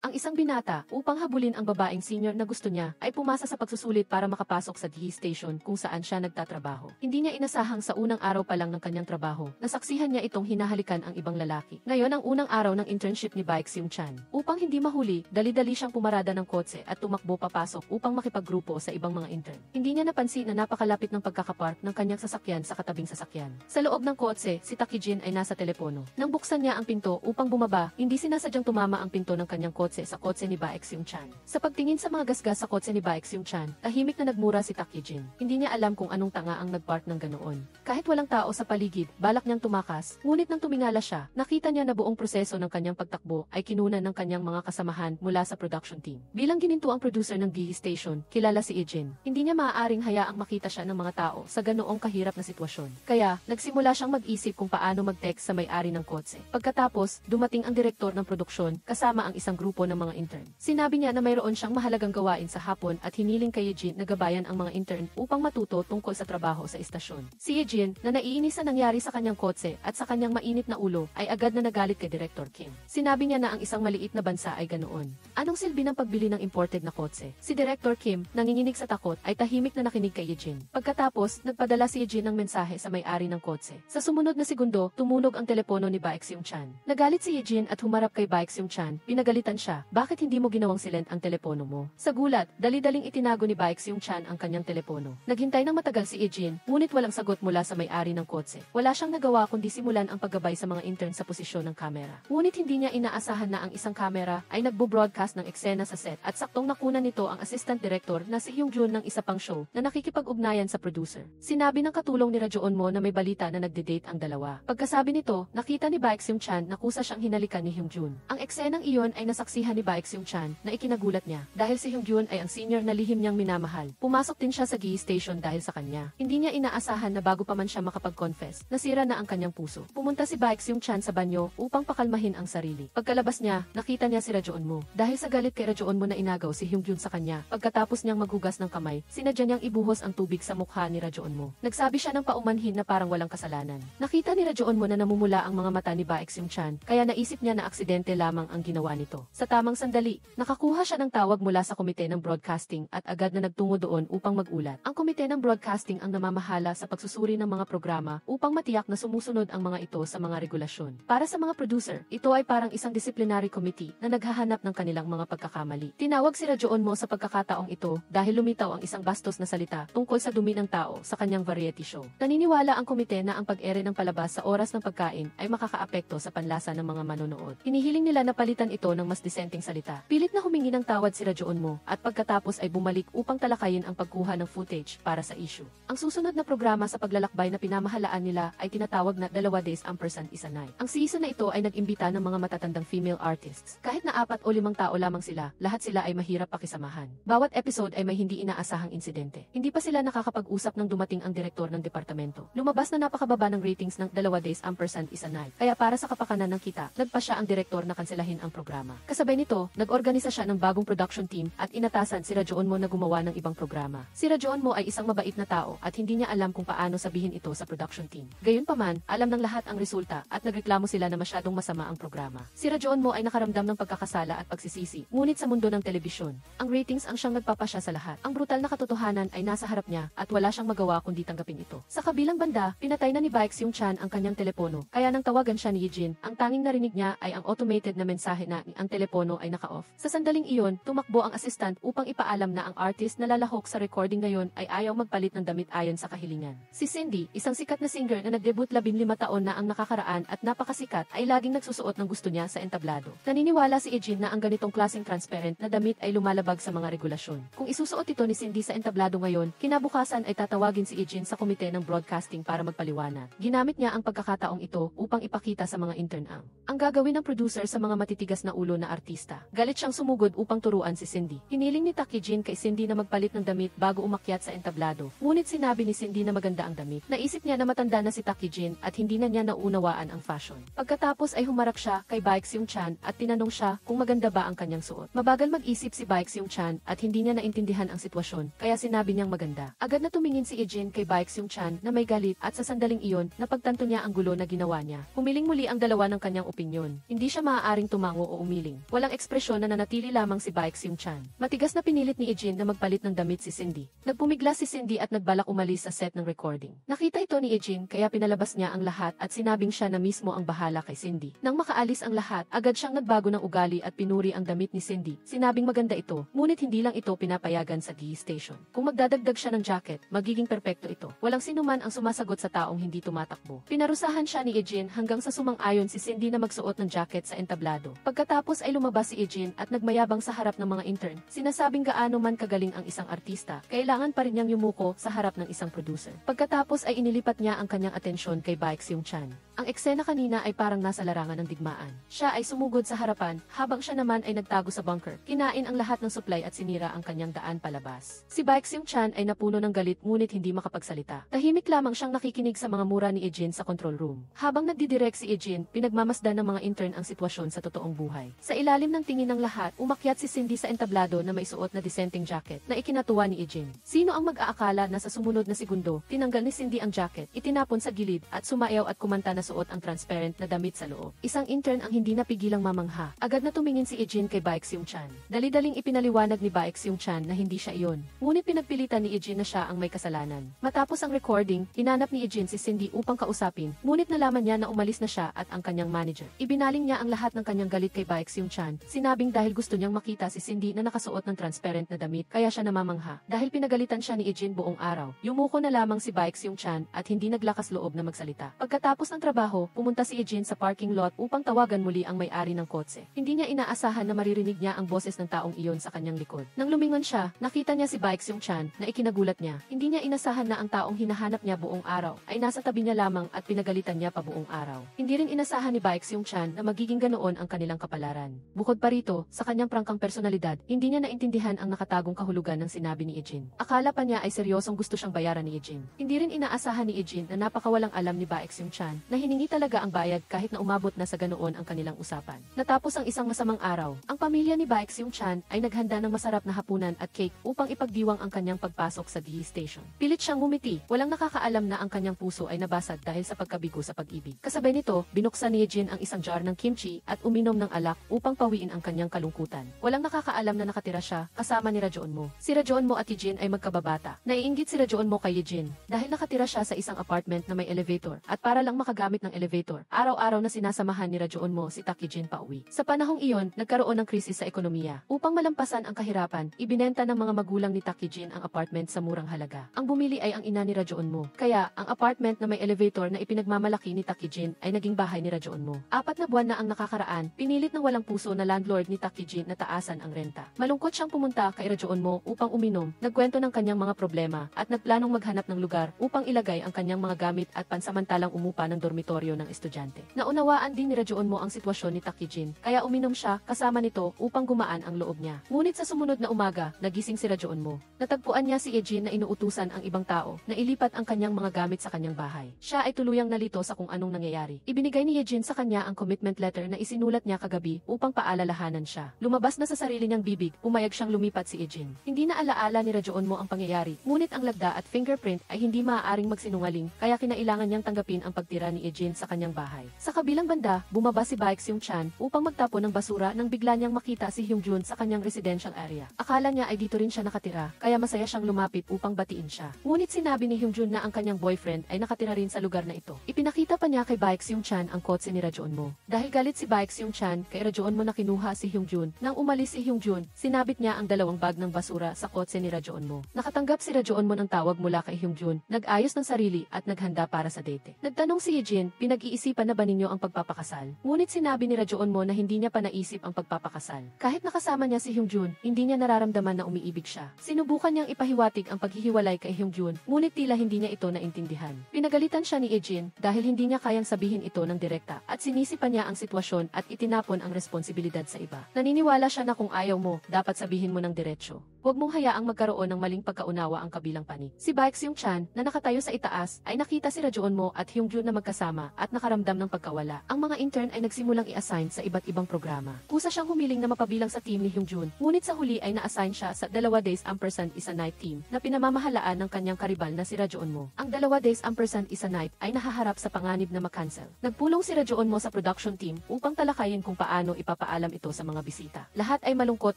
Ang isang binata, upang habulin ang babaeng senior na gusto niya, ay pumasa sa pagsusulit para makapasok sa DE station kung saan siya nagtatrabaho. Hindi niya inasahang sa unang araw pa lang ng kanyang trabaho, nasaksihan niya itong hinahalikan ang ibang lalaki. Ngayon ang unang araw ng internship ni Baek Seung-chan. Upang hindi mahuli, dali-dali siyang pumarada ng kotse at tumakbo papasok upang makipaggrupo sa ibang mga intern. Hindi niya napansin na napakalapit ng pagkakapark ng kanyang sasakyan sa katabing sasakyan. Sa loob ng kotse, si Takijin ay nasa telepono. Nang buksan niya ang pinto upang bumaba, hindi sinasadyang tumama ang pinto ng kanyang kotse sa kotse ni Baek Seung-chan. Sa pagtingin sa mga gasgas sa kotse ni Baek Seung-chan, tahimik na nagmura si Takijin. Hindi niya alam kung anong tanga ang nagpark ng ganoon. Kahit walang tao sa paligid, balak niyang tumakas, ngunit nang tumingala siya, nakita niya na buong proseso ng kanyang pagtakbo ay kinunan ng kanyang mga kasamahan mula sa production team. Bilang ginintuang producer ng DE station, kilala si Ejin. Hindi niya maaaring hayaang makita siya ng mga tao sa ganoong kahirap na sitwasyon. Kaya, nagsimula siyang mag-isip kung paano mag-text sa may-ari ng kotse. Pagkatapos, dumating ang direktor ng produksyon kasama ang isang grupo ng mga intern. Sinabi niya na mayroon siyang mahalagang gawain sa hapon at hiniling kay Eugene na gabayan ang mga intern upang matuto tungkol sa trabaho sa istasyon. Si Eugene, na naiinis sa nangyari sa kanyang kotse at sa kanyang mainit na ulo, ay agad na nagalit kay Director Kim. Sinabi niya na ang isang maliit na bansa ay ganoon. Anong silbi ng pagbili ng imported na kotse? Si Director Kim, nanginginig sa takot, ay tahimik na nakinig kay Eugene. Pagkatapos, nagpadala si Eugene ng mensahe sa may-ari ng kotse. Sa sumunod na segundo, tumunog ang telepono ni Baek Seung-chan. Nagalit si Eugene at humarap kay Baek Seung-chan. Pinagalitan siya, bakit hindi mo ginawang silent ang telepono mo? Sa gulat, dali-daling itinago ni Baek Seung-chan ang kanyang telepono. Naghintay ng matagal si Eugene, ngunit walang sagot mula sa may-ari ng kotse. Wala siyang nagawa kundi simulan ang paggabay sa mga intern sa posisyon ng kamera. Ngunit hindi niya inaasahan na ang isang kamera ay nagbo-broadcast ng eksena sa set at saktong nakunan nito ang assistant director na si Hyung-jun ng isa pang show na nakikipag-ugnayan sa producer. Sinabi ng katulong ni Rajoon Mo na may balita na nagde-date ang dalawa. Pagkasabi nito, nakita ni Baek Seung-chan na kusa siyang hinalikan ni Hyung-jun. Ang eksenang iyon ay nasaksihan ni Baek Seung-chan na ikinagulat niya dahil si Hyung-jun ay ang senior na lihim niyang minamahal. Pumasok din siya sa GE station dahil sa kanya. Hindi niya inaasahan na bago pa man siya makapag-confess, nasira na ang kanyang puso. Pumunta si Baek Seung-chan sa banyo upang pakalmahin ang sarili. Pagkalabas niya, nakita niya si Rajoon Mo. Dahil sa galit kay Rajoon Mo na inagaw si Hyung-jun sa kanya, pagkatapos niyang maghugas ng kamay, sinadya niyang ibuhos ang tubig sa mukha ni Rajoon Mo. Nagsabi siya ng paumanhin na parang walang kasalanan. Nakita ni Rajoon Mo na namumula ang mga mata ni Baek Seung-chan, kaya naisip niya na aksidente lamang ang ginawa nito. Sa tamang sandali, nakakuha siya ng tawag mula sa komite ng broadcasting at agad na nagtungo doon upang mag-ulat. Ang komite ng broadcasting ang namamahala sa pagsusuri ng mga programa upang matiyak na sumusunod ang mga ito sa mga regulasyon. Para sa mga producer, ito ay parang isang disciplinary committee na naghahanap ng kanilang mga pagkakamali. Tinawag si Rajoon Mo sa pagkakataong ito dahil lumitaw ang isang bastos na salita tungkol sa dumi ng tao sa kanyang variety show. Naniniwala ang komite na ang pag-ere ng palabas sa oras ng pagkain ay makakaapekto sa panlasa ng mga manonood. Hinihiling nila na palitan ito ng mas disenteng salita. Pilit na humingi ng tawad si Rajoon Mo at pagkatapos ay bumalik upang talakayin ang pagkuha ng footage para sa issue. Ang susunod na programa sa paglalakbay na pinamahalaan nila ay tinatawag na 2 days ampersand isa night. Ang season na ito ay nag-imbita ng mga matatandang female artists. Kahit na 4 o 5 tao lamang sila, lahat sila ay mahirap pakisamahan. Bawat episode ay may hindi inaasahang insidente. Hindi pa sila nakakapag-usap nang dumating ang direktor ng departamento. Lumabas na napakababa ng ratings ng 2 days ampersand isa night. Kaya para sa kapakanan ng kita, nagpa siya ang direktor na kanselahin ang programa. Kasabay nito, nag-organisa siya ng bagong production team at inatasan si Rajoon Mo na gumawa ng ibang programa. Si Rajoon Mo ay isang mabait na tao at hindi niya alam kung paano sabihin ito sa production team. Gayunpaman, alam ng lahat ang resulta at nagreklamo sila na masyadong masama ang programa. Si Rajoon Mo ay nakaramdam ng pagkakasala at pagsisisi, ngunit sa mundo ng telebisyon, ang ratings ang siyang nagpapasya sa lahat. Ang brutal na katotohanan ay nasa harap niya at wala siyang magawa kundi tanggapin ito. Sa kabilang banda, pinatay na ni Baek Seung-chan ang kanyang telepono, kaya nang tawagan siya ni Eugene, ang tanging narinig niya ay ang automated na mensahe na ang telepono ay naka-off. Sa sandaling iyon, tumakbo ang assistant upang ipaalam na ang artist na lalahok sa recording ngayon ay ayaw magpalit ng damit ayon sa kahilingan. Si Cindy, isang sikat na singer na nag-debut 15 taon na ang nakakaraan at napakasikat, ay laging nagsusuot ng gusto niya sa entablado. Naniniwala si Eugene na ang ganitong klaseng transparent na damit ay lumalabag sa mga regulasyon. Kung isusuot ito ni Cindy sa entablado ngayon, kinabukasan ay tatawagin si Eugene sa komite ng broadcasting para magpaliwanag. Ginamit niya ang pagkakataong ito upang ipakita sa mga intern ang gagawin ng producer sa mga matitigas na ulo na artista. Galit siyang sumugod upang turuan si Cindy. Hiniling ni Takijin kay Cindy na magpalit ng damit bago umakyat sa entablado. Ngunit sinabi ni Cindy na maganda ang damit. Naisip niya na matanda na si Takijin at hindi na niya naunawaan ang fashion. Pagkatapos ay humarap siya kay Baek Seung-chan at tinanong siya kung maganda ba ang kanyang suot. Mabagal mag-isip si Baek Seung-chan at hindi niya naintindihan ang sitwasyon, kaya sinabi niyang maganda. Agad na tumingin si Eugene kay Baek Seung-chan na may galit at sa sandaling iyon, napagtanto niya ang gulo na ginawa niya. Humiling muli ang dalawa ng kanyang opinyon. Hindi siya maaaring tumango o umiling. Walang ekspresyon na nanatili lamang si Baek Seung-chan. Matigas na pinilit ni Ejin na magpalit ng damit si Cindy. Nagpumigla si Cindy at nagbalak umalis sa set ng recording. Nakita ito ni Ejin kaya pinalabas niya ang lahat at sinabing siya na mismo ang bahala kay Cindy. Nang makaalis ang lahat, agad siyang nagbago ng ugali at pinuri ang damit ni Cindy. Sinabing maganda ito, ngunit hindi lang ito pinapayagan sa DE station. Kung magdadagdag siya ng jacket, magiging perpekto ito. Walang sinuman ang sumasagot sa taong hindi tumatakbo. Pinarusahan siya ni Ejin hanggang sa sumang-ayon si Cindy na magsuot ng jacket sa entablado. Pagkatapos ay lumabas si Ejin at nagmayabang sa harap ng mga intern. Sinasabing gaano man kagaling ang isang artista, kailangan pa rin niyang yumuko sa harap ng isang producer. Pagkatapos ay inilipat niya ang kanyang atensyon kay Baek Seung-chan. Ang eksena kanina ay parang nasa larangan ng digmaan. Siya ay sumugod sa harapan, habang siya naman ay nagtago sa bunker. Kinain ang lahat ng supply at sinira ang kanyang daan palabas. Si Baek Seung-chan ay napuno ng galit ngunit hindi makapagsalita. Tahimik lamang siyang nakikinig sa mga mura ni Ejin sa control room. Habang nagdidirect si Ejin, pinagmamasdan ng mga intern ang sitwasyon sa totoong buhay. Sa ilalim ng tingin ng lahat, umakyat si Cindy sa entablado na may suot na dissenting jacket na ikinatuwa ni Ejin. Sino ang mag-aakala na sa sumunod na segundo, tinanggal ni Cindy ang jacket, itinapon sa gilid at sumayaw at kumanta na suot ang transparent na damit sa loob. Isang intern ang hindi napigilang mamangha. Agad na tumingin si Ejin kay Baek Seung-chan. Dali-daling ipinaliwanag ni Baek Seung-chan na hindi siya iyon. Ngunit pinagpilitan ni Ejin na siya ang may kasalanan. Matapos ang recording, hinanap ni Ejin si Cindy upang kausapin, ngunit nalaman niya na umalis na siya at ang kanyang manager. Ibinaling niya ang lahat ng kanyang galit kay Baek Seung-chan, sinabing dahil gusto niyang makita si Cindy na nakasuot ng transparent na damit, kaya siya namamangha. Dahil pinagalitan siya ni Ejin buong araw, yumuko na lamang si Baek Seung-chan at hindi naglakas loob na magsalita. Pagkatapos ng trabaho, pumunta si Ejin sa parking lot upang tawagan muli ang may-ari ng kotse. Hindi niya inaasahan na maririnig niya ang boses ng taong iyon sa kanyang likod. Nang lumingon siya, nakita niya si Baek Seung-chan na ikinagulat niya. Hindi niya inasahan na ang taong hinahanap niya buong araw ay nasa tabi niya lamang at pinagalitan niya pa buong araw. Hindi rin inasahan ni Baek Seung-chan na magiging ganoon ang kanilang kapalaran. Bukod pa rito, sa kanyang prangkang personalidad, hindi niya naintindihan ang nakatagong kahulugan ng sinabi ni Ejin. Akala pa niya ay seryosong gusto siyang bayaran ni Ejin. Hindi rin inaasahan ni Ejin na napakawalang alam ni Baek Seung-chan na hiningi talaga ang bayad kahit na umabot na sa ganoon ang kanilang usapan. Natapos ang isang masamang araw, ang pamilya ni Baek Seung-chan ay naghanda ng masarap na hapunan at cake upang ipagdiwang ang kanyang pagpasok sa DE station. Pilit siyang ngumiti, walang nakakaalam na ang kanyang puso ay nabasag dahil sa pagkabigo sa pag-ibig. Kasabay nito, binuksan ni Ejin ang isang jar ng kimchi at uminom ng alak upang pawiin ang kanyang kalungkutan. Walang nakakaalam na nakatira siya kasama ni Rajoon Mo. Si Rajoon Mo at Ejin ay magkababata. Naiinggit si Rajoon Mo kay Ejin dahil nakatira siya sa isang apartment na may elevator at para lang makagamit ng elevator, araw-araw na sinasamahan ni Rajoon Mo si Tak Ejin pauwi. Sa panahong iyon, nagkaroon ng krisis sa ekonomiya. Upang malampasan ang kahirapan, ibinenta ng mga magulang ni Tak Ejin ang apartment sa murang halaga. Ang bumili ay ang ina ni Rajoon Mo. Kaya, ang apartment na may elevator na ipinagmamalaki ni Tak Ejin ay naging bahay ni Rajoon Mo. 4 na buwan na ang nakakaraan, pinilit ng walang puso na landlord ni Tak Ejin na taasan ang renta. Malungkot siyang pumunta kay Rajoon Mo upang uminom, nagkwento ng kanyang mga problema at nagplanong maghanap ng lugar upang ilagay ang kanyang mga gamit at pansamantalang umupa ng dormitoryo ng estudyante. Naunawaan din ni Rajoon Mo ang sitwasyon ni Tak Ejin, kaya uminom siya kasama nito upang gumaan ang loob niya. Ngunit sa sumunod na umaga, nagising si Rajoon Mo. Natagpuan niya si Ejin na inuutusan ang ibang tao na ilipat ang kanyang mga gamit sa kanyang bahay. Siya ay tuluyang nalito sa kung anong nangyayari. Ibinigay ni Ejin sa kanya ang commitment letter na isinulat niya kagabi upang paalalahanan siya. Lumabas na sa sarili niyang bibig, pumayag siyang lumipat si Ejin. Hindi na alaala ni Rajoon Mo ang pangyayari, ngunit ang lagda at fingerprint ay hindi maaaring magsinungaling, kaya kinailangan niyang tanggapin ang pagtira ni Ejin sa kanyang bahay. Sa kabilang banda, bumaba si Baek Seung-chan upang magtapon ng basura nang bigla niyang makita si Hyungjun sa kanyang residential area. Akala niya ay dito rin siya nakatira, kaya masaya siyang lumapit upang batiin siya. Ngunit sinabi ni Hyungjun na ang kanyang boyfriend ay nakatira rin sa lugar na ito. Ipinakita pa niya kay Baek Seung-chan ang kotse ni Rajoon Mo. Dahil galit si Baek Seung-chan kay Rajoon Mo na kinuha si Hyungjun, nang umalis si Hyungjun, sinabit niya ang 2 bag ng basura sa kotse ni Rajoon Mo. Nakatanggap si Rajoon Mo ng tawag mula kay Hyungjun, nag-ayos ng sarili at naghanda para sa date. Nagtanong si Ejin, pinag-iisipan na ba ninyo ang pagpapakasal? Ngunit sinabi ni Rajoon Mo na hindi niya pa naisip ang pagpapakasal. Kahit nakasama niya si Hyungjun, hindi niya nararamdaman na umiibig siya. Sinubukan niyang ipahiwatig ang paghihiwalay kay Hyungjun, ngunit tila hindi niya ito naintindihan. Pinagalitan siya ni Ejin dahil hindi niya kayang sabihin ito ng direkta at sinisipan niya ang sitwasyon at itinapon ang responsibilidad sa iba. Naniniwala siya na kung ayaw mo, dapat sabihin mo ng diretsyo. Huwag mong hayaang magkaroon ng maling pagkaunawa ang kabilang panig. Si Baek Seung-chan, na nakatayo sa itaas, ay nakita si Rajoon Mo at Hyungjun na magkasama at nakaramdam ng pagkawala. Ang mga intern ay nagsimulang i-assign sa iba't ibang programa. Kusa siyang humiling na mapabilang sa team ni Hyungjun, ngunit sa huli ay na-assign siya sa 2 days ampersand isa night team na pinamamahalaan ng kanyang karibal na si Rajoon Mo. Ang 2 days ampersand isa night ay nahaharap sa panganib na makancel. Nagpulong si Rajoon Mo sa production team upang talakayin kung paano ipapaalam ito sa mga bisita. Lahat ay malungkot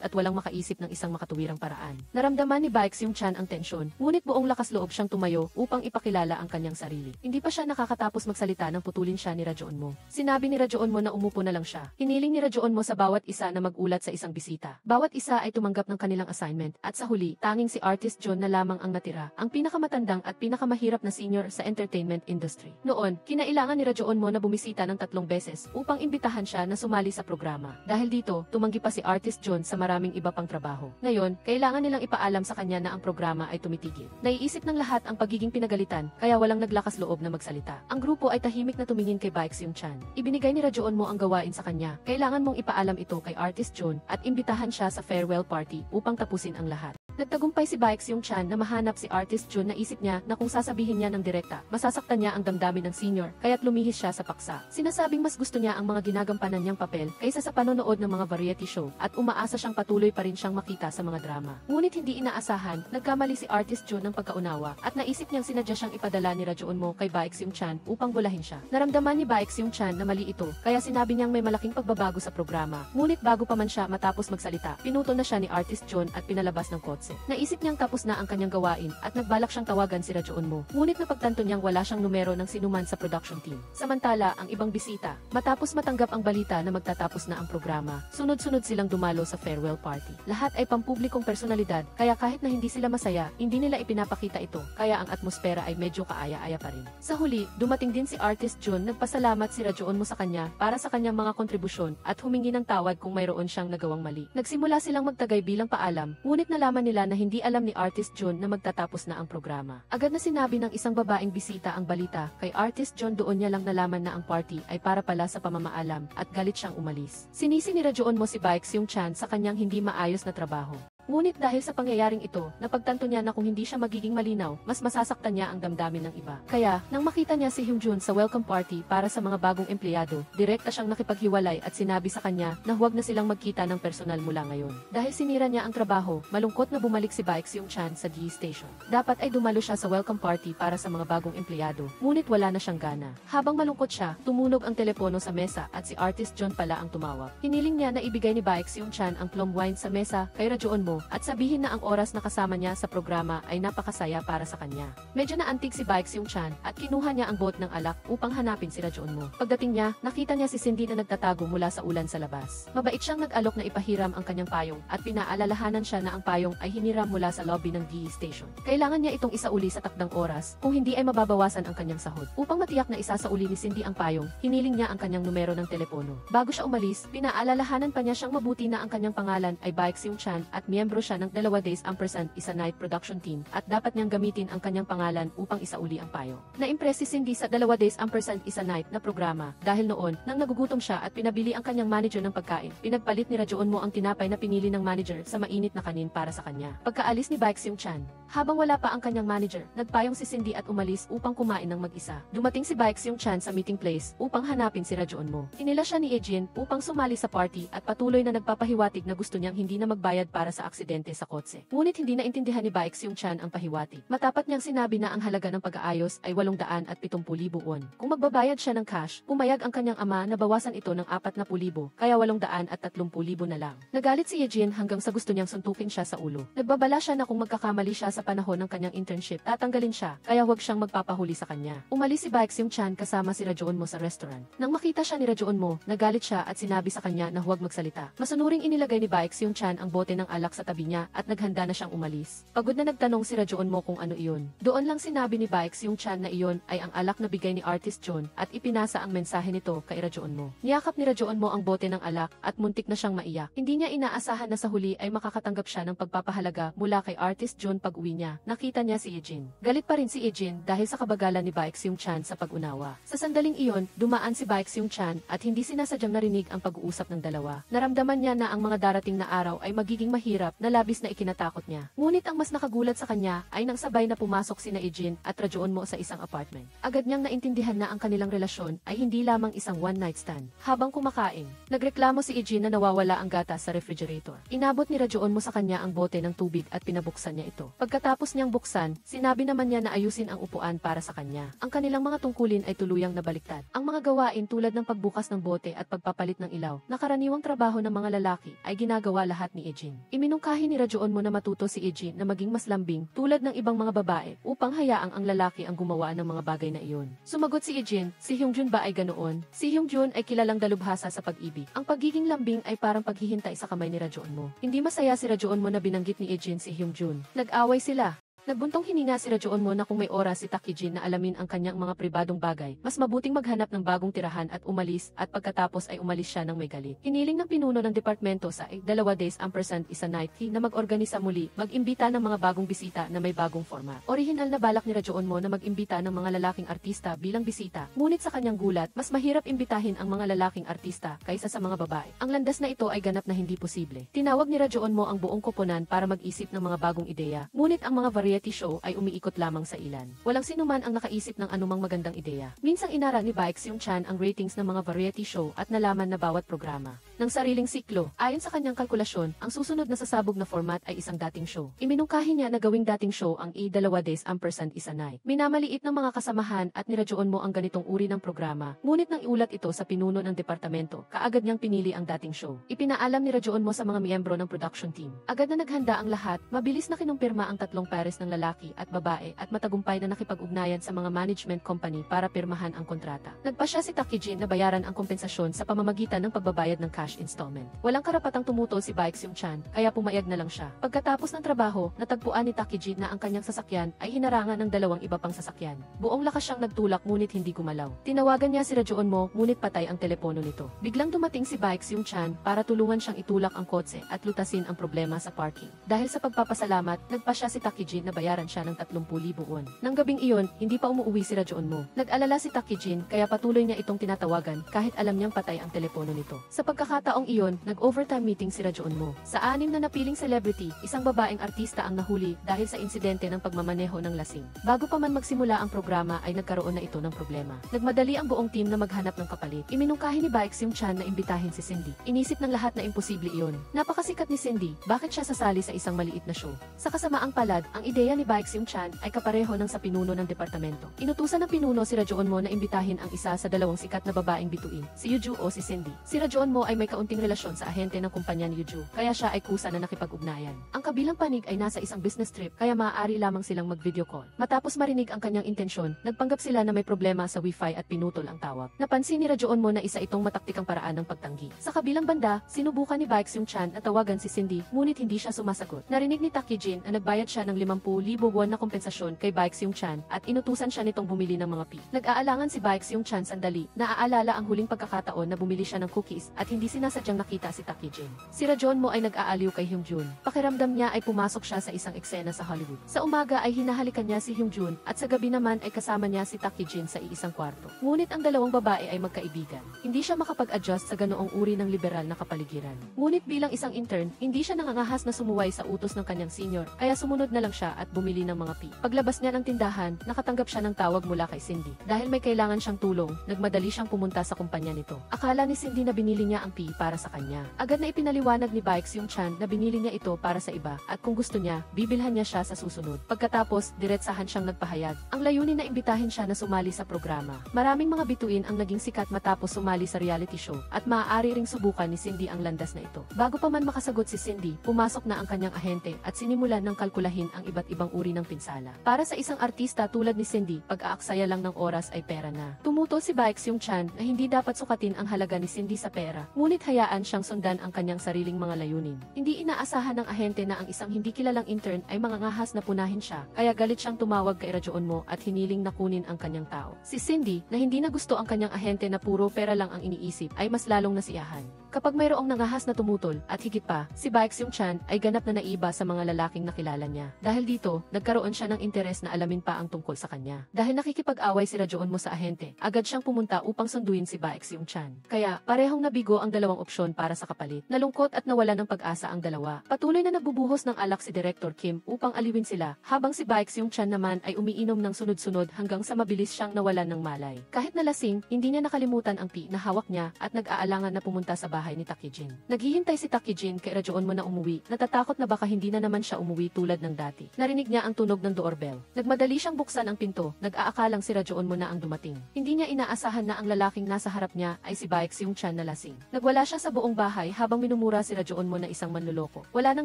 at walang makaisip ng isang makatuwirang paraan. Naramdaman ni Baek Seung-chan ang tensyon, ngunit buong lakas loob siyang tumayo upang ipakilala ang kanyang sarili. Hindi pa siya nakakatapos magsalita nang putulin siya ni Rajoon Mo. Sinabi ni Rajoon Mo na umupo na lang siya. Hiniling ni Rajoon Mo sa bawat isa na magulat sa isang bisita. Bawat isa ay tumanggap ng kanilang assignment at sa huli, tanging si Artist John na lamang ang natira, ang pinakamatandang at pinakamahirap na senior sa entertainment industry. Noon, kinailangan ni Rajoon Mo na bumisita ng 3 beses upang imbitahan siya na sumali sa programa. Dahil dito, tumanggi pa si Artist John sa maraming iba pang trabaho. Ngayon, kailangan nilang ipaalam sa kanya na ang programa ay tumitigil. Naiisip ng lahat ang pagiging pinagalitan, kaya walang naglakas loob na magsalita. Ang grupo ay tahimik na tumingin kay Baek Seung-chan. Ibinigay ni Rajoon Mo ang gawain sa kanya. Kailangan mong ipaalam ito kay Artist John at imbitahan siya sa farewell party upang tapusin ang lahat. Nagtagumpay si Baek Seung-chan na mahanap si Artist John na isip niya na kung sasabihin niya ng direkta, masasaktan niya ang damdamin ng senior, kaya't lumihis siya sa paksa. Sinasabing mas gusto niya ang mga ginagampanan niyang papel kaysa sa panonood ng mga variety show at umaasa siyang patuloy pa rin siyang makita sa mga drama. Ngunit hindi inaasahan, nagkamali si Artist John ng pagkaunawa at naisip niyang sinadya siyang ipadala ni Rajoon Mo kay Baek Seung-chan upang bulahin siya. Naramdaman ni Baek Seung-chan na mali ito, kaya sinabi niyang may malaking pagbabago sa programa. Ngunit bago pa man siya matapos magsalita, pinutol na siya ni Artist John at pinalabas ng kotse. Naisip niyang tapos na ang kanyang gawain at nagbalak siyang tawagan si Rajoon Mo. Ngunit napagtanto niyang wala siyang numero ng sinuman sa production team. Samantala, ang ibang bisita, matapos matanggap ang balita na magtatapos na ang programa, sunod-sunod silang dumalo sa farewell party. Lahat ay pampublikong personalidad, kaya kahit na hindi sila masaya, hindi nila ipinapakita ito, kaya ang atmosfera ay medyo kaaya-aya pa rin. Sa huli, dumating din si Artist John, nagpasalamat si Rajoon Mo sa kanya para sa kanyang mga kontribusyon at humingi ng tawad kung mayroon siyang nagawang mali. Nagsimula silang magtagay bilang paalam, ngunit nalaman nila na hindi alam ni Artist John na magtatapos na ang programa. Agad na sinabi ng isang babaeng bisita ang balita kay Artist John, doon niya lang nalaman na ang party ay para pala sa pamamaalam at galit siyang umalis. Sinisi ni Rajoon Mo si Baek Seung-chan sa kanyang hindi maayos na trabaho. Ngunit dahil sa pangyayaring ito, napagtanto niya na kung hindi siya magiging malinaw, mas masasaktan niya ang damdamin ng iba. Kaya, nang makita niya si Hyungjun sa welcome party para sa mga bagong empleyado, direkta siyang nakipaghiwalay at sinabi sa kanya na huwag na silang magkita ng personal mula ngayon. Dahil sinira niya ang trabaho, malungkot na bumalik si Baek Seung-chan sa D station. Dapat ay dumalo siya sa welcome party para sa mga bagong empleyado, ngunit wala na siyang gana. Habang malungkot siya, tumunog ang telepono sa mesa at si Artist John pala ang tumawag. Hiniling niya na ibigay ni Baek Seung-chan ang plum wine sa mesa kay Rajoon Mo at sabihin na ang oras na kasama niya sa programa ay napakasaya para sa kanya. Medyo naantig si Baek Seung-chan at kinuha niya ang bot ng alak upang hanapin si Rajoon Mo. Pagdating niya, nakita niya si Cindy na nagtatago mula sa ulan sa labas. Mabait siyang nag-alok na ipahiram ang kanyang payong at pinaalalahanan siya na ang payong ay hiniram mula sa lobby ng DE station. Kailangan niya itong isauli sa takdang oras, kung hindi ay mababawasan ang kanyang sahod. Upang matiyak na isasauli ni Cindy ang payong, hiniling niya ang kanyang numero ng telepono. Bago siya umalis, pinaalalahanan pa niya siyang mabuti na ang kanyang pangalan ay Baek Seung-chan at miyembro siya ng 2 days ampersand isa night production team at dapat niyang gamitin ang kanyang pangalan upang isauli ang payong. Na-impress si Cindy sa 2 days ampersand isa night na programa dahil noon, nang nagugutom siya at pinabili ang kanyang manager ng pagkain, pinagpalit ni Rajoon Mo ang tinapay na pinili ng manager sa mainit na kanin para sa kanya. Pagkaalis ni Baek Seung-chan, habang wala pa ang kanyang manager, nagpayong si Cindy at umalis upang kumain ng mag-isa. Dumating si Baek Seung-chan sa meeting place upang hanapin si Rajoon Mo. Inila siya ni Ejin upang sumali sa party at patuloy na nagpapahiwatig na gusto niyang hindi na magbayad para sa aksidente sa kotse. Ngunit hindi naintindihan ni Baek Seung-chan ang pahiwatig. Matapat niyang sinabi na ang halaga ng pag-aayos ay 870,000 won. Kung magbabayad siya ng cash, pumayag ang kanyang ama na bawasan ito ng 40,000, kaya 830,000 na lang. Nagalit si Ejin hanggang sa gusto niyang suntukin siya sa ulo. Nagbabala siya na kung magkakamali siya sa panahon ng kanyang internship, tatanggalin siya, kaya huwag siyang magpapahuli sa kanya. Umalis si Baek Seung-chan kasama si Rajoon Mo sa restaurant. Nang makita siya ni Rajoon Mo, nagalit siya at sinabi sa kanya na huwag magsalita. Masunuring inilagay ni Baek Seung-chan ang bote ng alak sa tabi niya at naghanda na siyang umalis. Pagod na nagtanong si Rajoon Mo kung ano iyon. Doon lang sinabi ni Baek Seung-chan na iyon ay ang alak na bigay ni Artist John at ipinasa ang mensahe nito kay Rajoon Mo. Niyakap ni Rajoon Mo ang bote ng alak at muntik na siyang maiyak. Hindi niya inaasahan na sa huli ay makakatanggap siya ng pagpapahalaga mula kay Artist John. Pag-uwi niya, nakita niya si Ejin. Galit pa rin si Ejin dahil sa kabagalan ni Baek Seung-chan sa pag-unawa. Sa sandaling iyon, dumaan si Baek Seung-chan at hindi sinasadyang narinig ang pag-uusap ng dalawa. Naramdaman niya na ang mga darating na araw ay magiging mahirap usap na labis na ikinatakot niya. Ngunit ang mas nakagulat sa kanya ay nang sabay na pumasok sina Eugene at Rajoon mo sa isang apartment. Agad niyang naintindihan na ang kanilang relasyon ay hindi lamang isang one-night stand. Habang kumakain, nagreklamo si Eugene na nawawala ang gatas sa refrigerator. Inabot ni Rajoon mo sa kanya ang bote ng tubig at pinabuksan niya ito. Pagkatapos niyang buksan, sinabi naman niya na ayusin ang upuan para sa kanya. Ang kanilang mga tungkulin ay tuluyang nabaliktad. Ang mga gawain tulad ng pagbukas ng bote at pagpapalit ng ilaw, na karaniwang trabaho ng mga lalaki, ay ginagawa lahat ni Eugene. Iminungkahi ni Rajoon mo na matuto si Eugene na maging mas lambing tulad ng ibang mga babae upang hayaang ang lalaki ang gumawa ng mga bagay na iyon. Sumagot si Eugene, si Hyungjun ba ay ganoon? Si Hyungjun ay kilalang dalubhasa sa pag-ibig. Ang pagiging lambing ay parang paghihintay sa kamay ni Rajoon mo. Hindi masaya si Rajoon mo na binanggit ni Eugene si Hyungjun. Nag-away sila. Nagbuntong hininga si Rajoon mo na kung may oras si Takijin na alamin ang kanyang mga pribadong bagay, mas mabuting maghanap ng bagong tirahan at umalis, at pagkatapos ay umalis siya ng may galit. Hiniling ng pinuno ng departamento sa 2 days ampersand isa night na mag-organisa muli, mag-imbita ng mga bagong bisita na may bagong format. Orihinal na balak ni Rajoon mo na mag-imbita ng mga lalaking artista bilang bisita, ngunit sa kanyang gulat, mas mahirap imbitahin ang mga lalaking artista kaysa sa mga babae. Ang landas na ito ay ganap na hindi posible. Tinawag ni Rajoon mo ang buong koponan para mag-isip ng mga bagong ideya, ngunit ang mga variety show ay umiikot lamang sa ilan. Walang sinuman ang nakaisip ng anumang magandang ideya. Minsang inara ni Baek Seung-chan ang ratings ng mga variety show at nalaman na bawat programa ng sariling siklo. Ayon sa kanyang kalkulasyon, ang susunod na sasabog na format ay isang dating show. Iminungkahi niya na gawing dating show ang 2 days ampersand isa night. Minamaliit ng mga kasamahan at nirajoon mo ang ganitong uri ng programa, ngunit nang iulat ito sa pinuno ng departamento, kaagad niyang pinili ang dating show. Ipinaalam ni Rajoon mo sa mga miyembro ng production team. Agad na naghanda ang lahat, mabilis na kinumpirma ang tatlong pares ng lalaki at babae at matagumpay na nakipag-ugnayan sa mga management company para pirmahan ang kontrata. Nagpasya si Takijin na bayaran ang kompensasyon sa pamamagitan ng pagbabayad ng cash installment. Walang karapatang tumutol si Baek Seung-chan, kaya pumayag na lang siya. Pagkatapos ng trabaho, natagpuan ni Takijin na ang kanyang sasakyan ay hinarangan ng dalawang iba pang sasakyan. Buong lakas siyang nagtulak ngunit hindi gumalaw. Tinawagan niya si Rajoon mo ngunit patay ang telepono nito. Biglang dumating si Baek Seung-chan para tulungan siyang itulak ang kotse at lutasin ang problema sa parking. Dahil sa pagpapasalamat, nagpasya si Takijin na bayaran siya ng 30,000 won. Nang gabing iyon, hindi pa umuwi si Rajoon mo. Nag-alala si Takijin kaya patuloy niya itong tinatawagan kahit alam niyang patay ang telepono nito. Sa pagkakataong iyon, nag-overtime meeting si Rajoon mo. Sa 6 na napiling celebrity, isang babaeng artista ang nahuli dahil sa insidente ng pagmamaneho ng lasing. Bago pa man magsimula ang programa ay nagkaroon na ito ng problema. Nagmadali ang buong team na maghanap ng kapalit. Iminungkahi ni Baek Seung-chan na imbitahin si Cindy. Inisip ng lahat na imposible iyon. Napakasikat ni Cindy, bakit siya sasali sa isang maliit na show? Sa kasamaang palad, ang ideya ni Baek Seung-chan ay kapareho ng sa pinuno ng departamento. Inutusan ng pinuno si Rajoon mo na imbitahin ang isa sa dalawang sikat na babaeng bituin, si Yuju o si Cindy. Si Rajoon mo ay may kaunting relasyon sa ahente ng kumpanya ni Yuju, kaya siya ay kusa na nakipag-ugnayan. Ang kabilang panig ay nasa isang business trip, kaya maaari lamang silang mag-video call. Matapos marinig ang kanyang intensyon, nagpanggap sila na may problema sa wifi at pinutol ang tawag. Napansin ni Rajoon mo na isa itong mataktikang paraan ng pagtanggi. Sa kabilang banda, sinubukan ni Baek Seung-chan na tawagan si Cindy, ngunit hindi siya sumasagot. Narinig ni Takijin na nagbayad siya ng 50,000 won na kompensasyon kay Baek Seung-chan at inutusan siya nitong bumili ng mga Nag-aalangan si Baek Seung-chan sandali, naaalala ang huling pagkakataon na bumili siya ng cookies at hindi sinasadyang nakita si Takijin. Si Rajoon mo ay nag-aaliw kay Hyungjun. Pakiramdam niya ay pumasok siya sa isang eksena sa Hollywood. Sa umaga ay hinahalikan niya si Hyungjun at sa gabi naman ay kasama niya si Takijin sa iisang kwarto. Ngunit ang dalawang babae ay magkaibigan. Hindi siya makapag-adjust sa ganoong uri ng liberal na kapaligiran. Ngunit bilang isang intern, hindi siya nangangahas na sumuway sa utos ng kanyang senior, kaya sumunod na lang siya at bumili ng mga Paglabas niya ng tindahan, nakatanggap siya ng tawag mula kay Cindy. Dahil may kailangan siyang tulong, nagmadali siyang pumunta sa kumpanya nito. Akala ni Cindy na binili niya ang para sa kanya. Agad na ipinaliwanag ni Baek Seung-chan na binili niya ito para sa iba at kung gusto niya, bibilhan niya siya sa susunod. Pagkatapos, diretsahan siyang nagpahayag. Ang layunin na imbitahin siya na sumali sa programa. Maraming mga bituin ang naging sikat matapos sumali sa reality show at maaari ring subukan ni Cindy ang landas na ito. Bago pa man makasagot si Cindy, pumasok na ang kanyang ahente at sinimulan ng kalkulahin ang iba't ibang uri ng pinsala. Para sa isang artista tulad ni Cindy, pag-aaksaya lang ng oras ay pera na. Tumutol si Baek Seung-chan na hindi dapat sukatin ang halaga ni Cindy sa pera, ngunit hayaan siyang sundan ang kanyang sariling mga layunin. Hindi inaasahan ng ahente na ang isang hindi kilalang intern ay mangangahas na punahin siya, kaya galit siyang tumawag kay Rajoon mo at hiniling na kunin ang kanyang tao. Si Cindy, na hindi na gusto ang kanyang ahente na puro pera lang ang iniisip, ay mas lalong nasiyahan. Kapag mayroong nangahas na tumutol, at higit pa, si Baek Seung-chan ay ganap na naiba sa mga lalaking nakilala niya. Dahil dito, nagkaroon siya ng interes na alamin pa ang tungkol sa kanya. Dahil nakikipag-away si Rajoon mo sa ahente, agad siyang pumunta upang sunduin si Baek Seung-chan. Kaya, parehong nabigo ang dalawang opsyon para sa kapalit. Nalungkot at nawala ng pag-asa ang dalawa. Patuloy na nagbubuhos ng alak si Director Kim upang aliwin sila, habang si Baek Seung-chan naman ay umiinom ng sunod-sunod hanggang sa mabilis siyang nawalan ng malay. Kahit nalasing, hindi niya nakalimutan ang pi na hawak niya at nag-aalangan na pumunta sa bahay ni Taekjin. Naghihintay si Taekjin kay Rajoon mo na umuwi, natatakot na baka hindi na naman siya umuwi tulad ng dati. Narinig niya ang tunog ng doorbell. Nagmadali siyang buksan ang pinto, nag-aakalang si Rajoon mo na ang dumating. Hindi niya inaasahan na ang lalaking nasa harap niya ay si Baek Seung-chan na lasing. Nagwala siya sa buong bahay habang minumura si Rajoon mo na isang manloloko. Wala nang